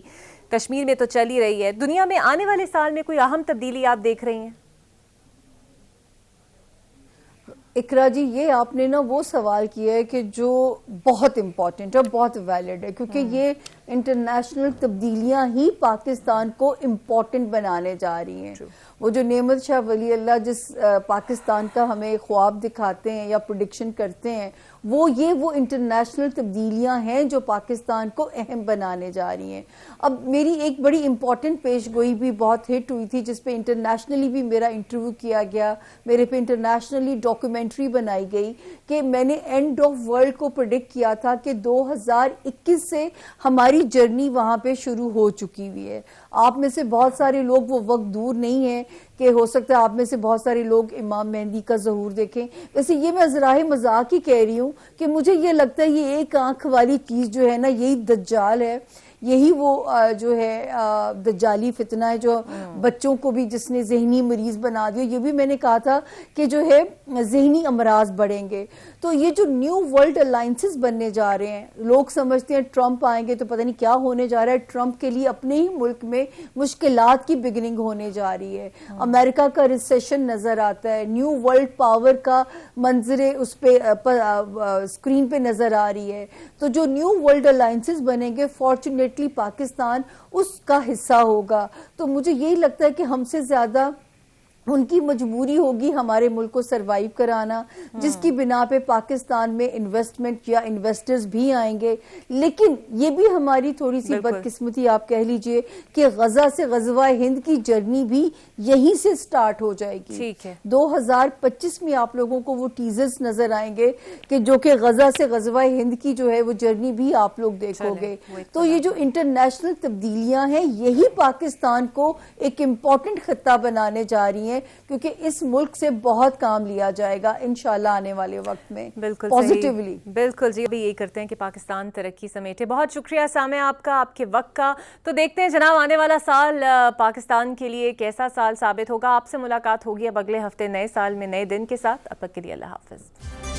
کشمیر میں تو چل ہی رہی ہے. دنیا میں آنے والے سال میں کوئی اہم تبدیلی آپ دیکھ رہی ہیں؟ اقرا جی، یہ آپ نے نا وہ سوال کیا ہے کہ جو بہت امپورٹنٹ ہے، بہت ویلڈ ہے، کیونکہ یہ انٹرنیشنل تبدیلیاں ہی پاکستان کو امپورٹنٹ بنانے جا رہی ہیں. وہ جو نعمت شاہ ولی اللہ جس پاکستان کا ہمیں خواب دکھاتے ہیں یا پریڈکشن کرتے ہیں، وہ انٹرنیشنل تبدیلیاں ہیں جو پاکستان کو اہم بنانے جا رہی ہیں. اب میری ایک بڑی امپورٹنٹ پیش گوئی بھی بہت ہٹ ہوئی تھی، جس پہ انٹرنیشنلی بھی میرا انٹرویو کیا گیا، میرے پہ انٹرنیشنلی ڈاکیومنٹری بنائی گئی، کہ میں نے اینڈ آف ورلڈ کو پریڈکٹ کیا تھا کہ 2021 سے ہماری جرنی وہاں پہ شروع ہو چکی ہوئی ہے. آپ میں سے بہت سارے لوگ، وہ وقت دور نہیں ہے کہ ہو سکتا ہے آپ میں سے بہت سارے لوگ امام مہدی کا ظہور دیکھیں. ویسے یہ میں ذرائع مذاق ہی کہہ رہی ہوں کہ مجھے یہ لگتا ہے یہ ایک آنکھ والی چیز جو ہے نا، یہی دجال ہے، یہی وہ جو ہے دجالی فتنہ ہے جو بچوں کو بھی جس نے ذہنی مریض بنا دیا. یہ بھی میں نے کہا تھا کہ جو ہے ذہنی امراض بڑھیں گے. تو یہ جو نیو ورلڈ الائنسز بننے جا رہے ہیں، لوگ سمجھتے ہیں ٹرمپ آئیں گے تو پتہ نہیں کیا ہونے جا رہا ہے. ٹرمپ کے لیے اپنے ہی ملک میں مشکلات کی بگننگ ہونے جا رہی ہے. امریکہ کا ریسیشن نظر آتا ہے، نیو ورلڈ پاور کا منظر اس پہ اسکرین پہ نظر آ رہی ہے. تو جو نیو ورلڈ الائنسز بنیں گے، فارچونیٹلی پاکستان اس کا حصہ ہوگا. تو مجھے یہی لگتا ہے کہ ہم سے زیادہ ان کی مجبوری ہوگی ہمارے ملک کو سروائیو کرانا، جس کی بنا پہ پاکستان میں انویسٹمنٹ یا انویسٹرز بھی آئیں گے. لیکن یہ بھی ہماری تھوڑی سی بدقسمتی آپ کہہ لیجئے کہ غزہ سے غزوہ ہند کی جرنی بھی یہیں سے سٹارٹ ہو جائے گی. 2025 میں آپ لوگوں کو وہ ٹیزرز نظر آئیں گے کہ جو کہ غزہ سے غزوہ ہند کی جو ہے وہ جرنی بھی آپ لوگ دیکھو گے. تو یہ جو انٹرنیشنل تبدیلیاں ہیں، یہی پاکستان کو ایک امپورٹنٹ خطہ بنانے جا رہی ہیں، کیونکہ اس ملک سے بہت کام لیا جائے گا انشاءاللہ آنے والے وقت میں پازیٹیولی. بالکل جی، ابھی یہی کرتے ہیں کہ پاکستان ترقی سمیٹے. بہت شکریہ سامع آپ کا، آپ کے وقت کا. تو دیکھتے ہیں جناب آنے والا سال پاکستان کے لیے کیسا سال ثابت ہوگا. آپ سے ملاقات ہوگی اب اگلے ہفتے نئے سال میں نئے دن کے ساتھ. اب تک کے لیے اللہ حافظ.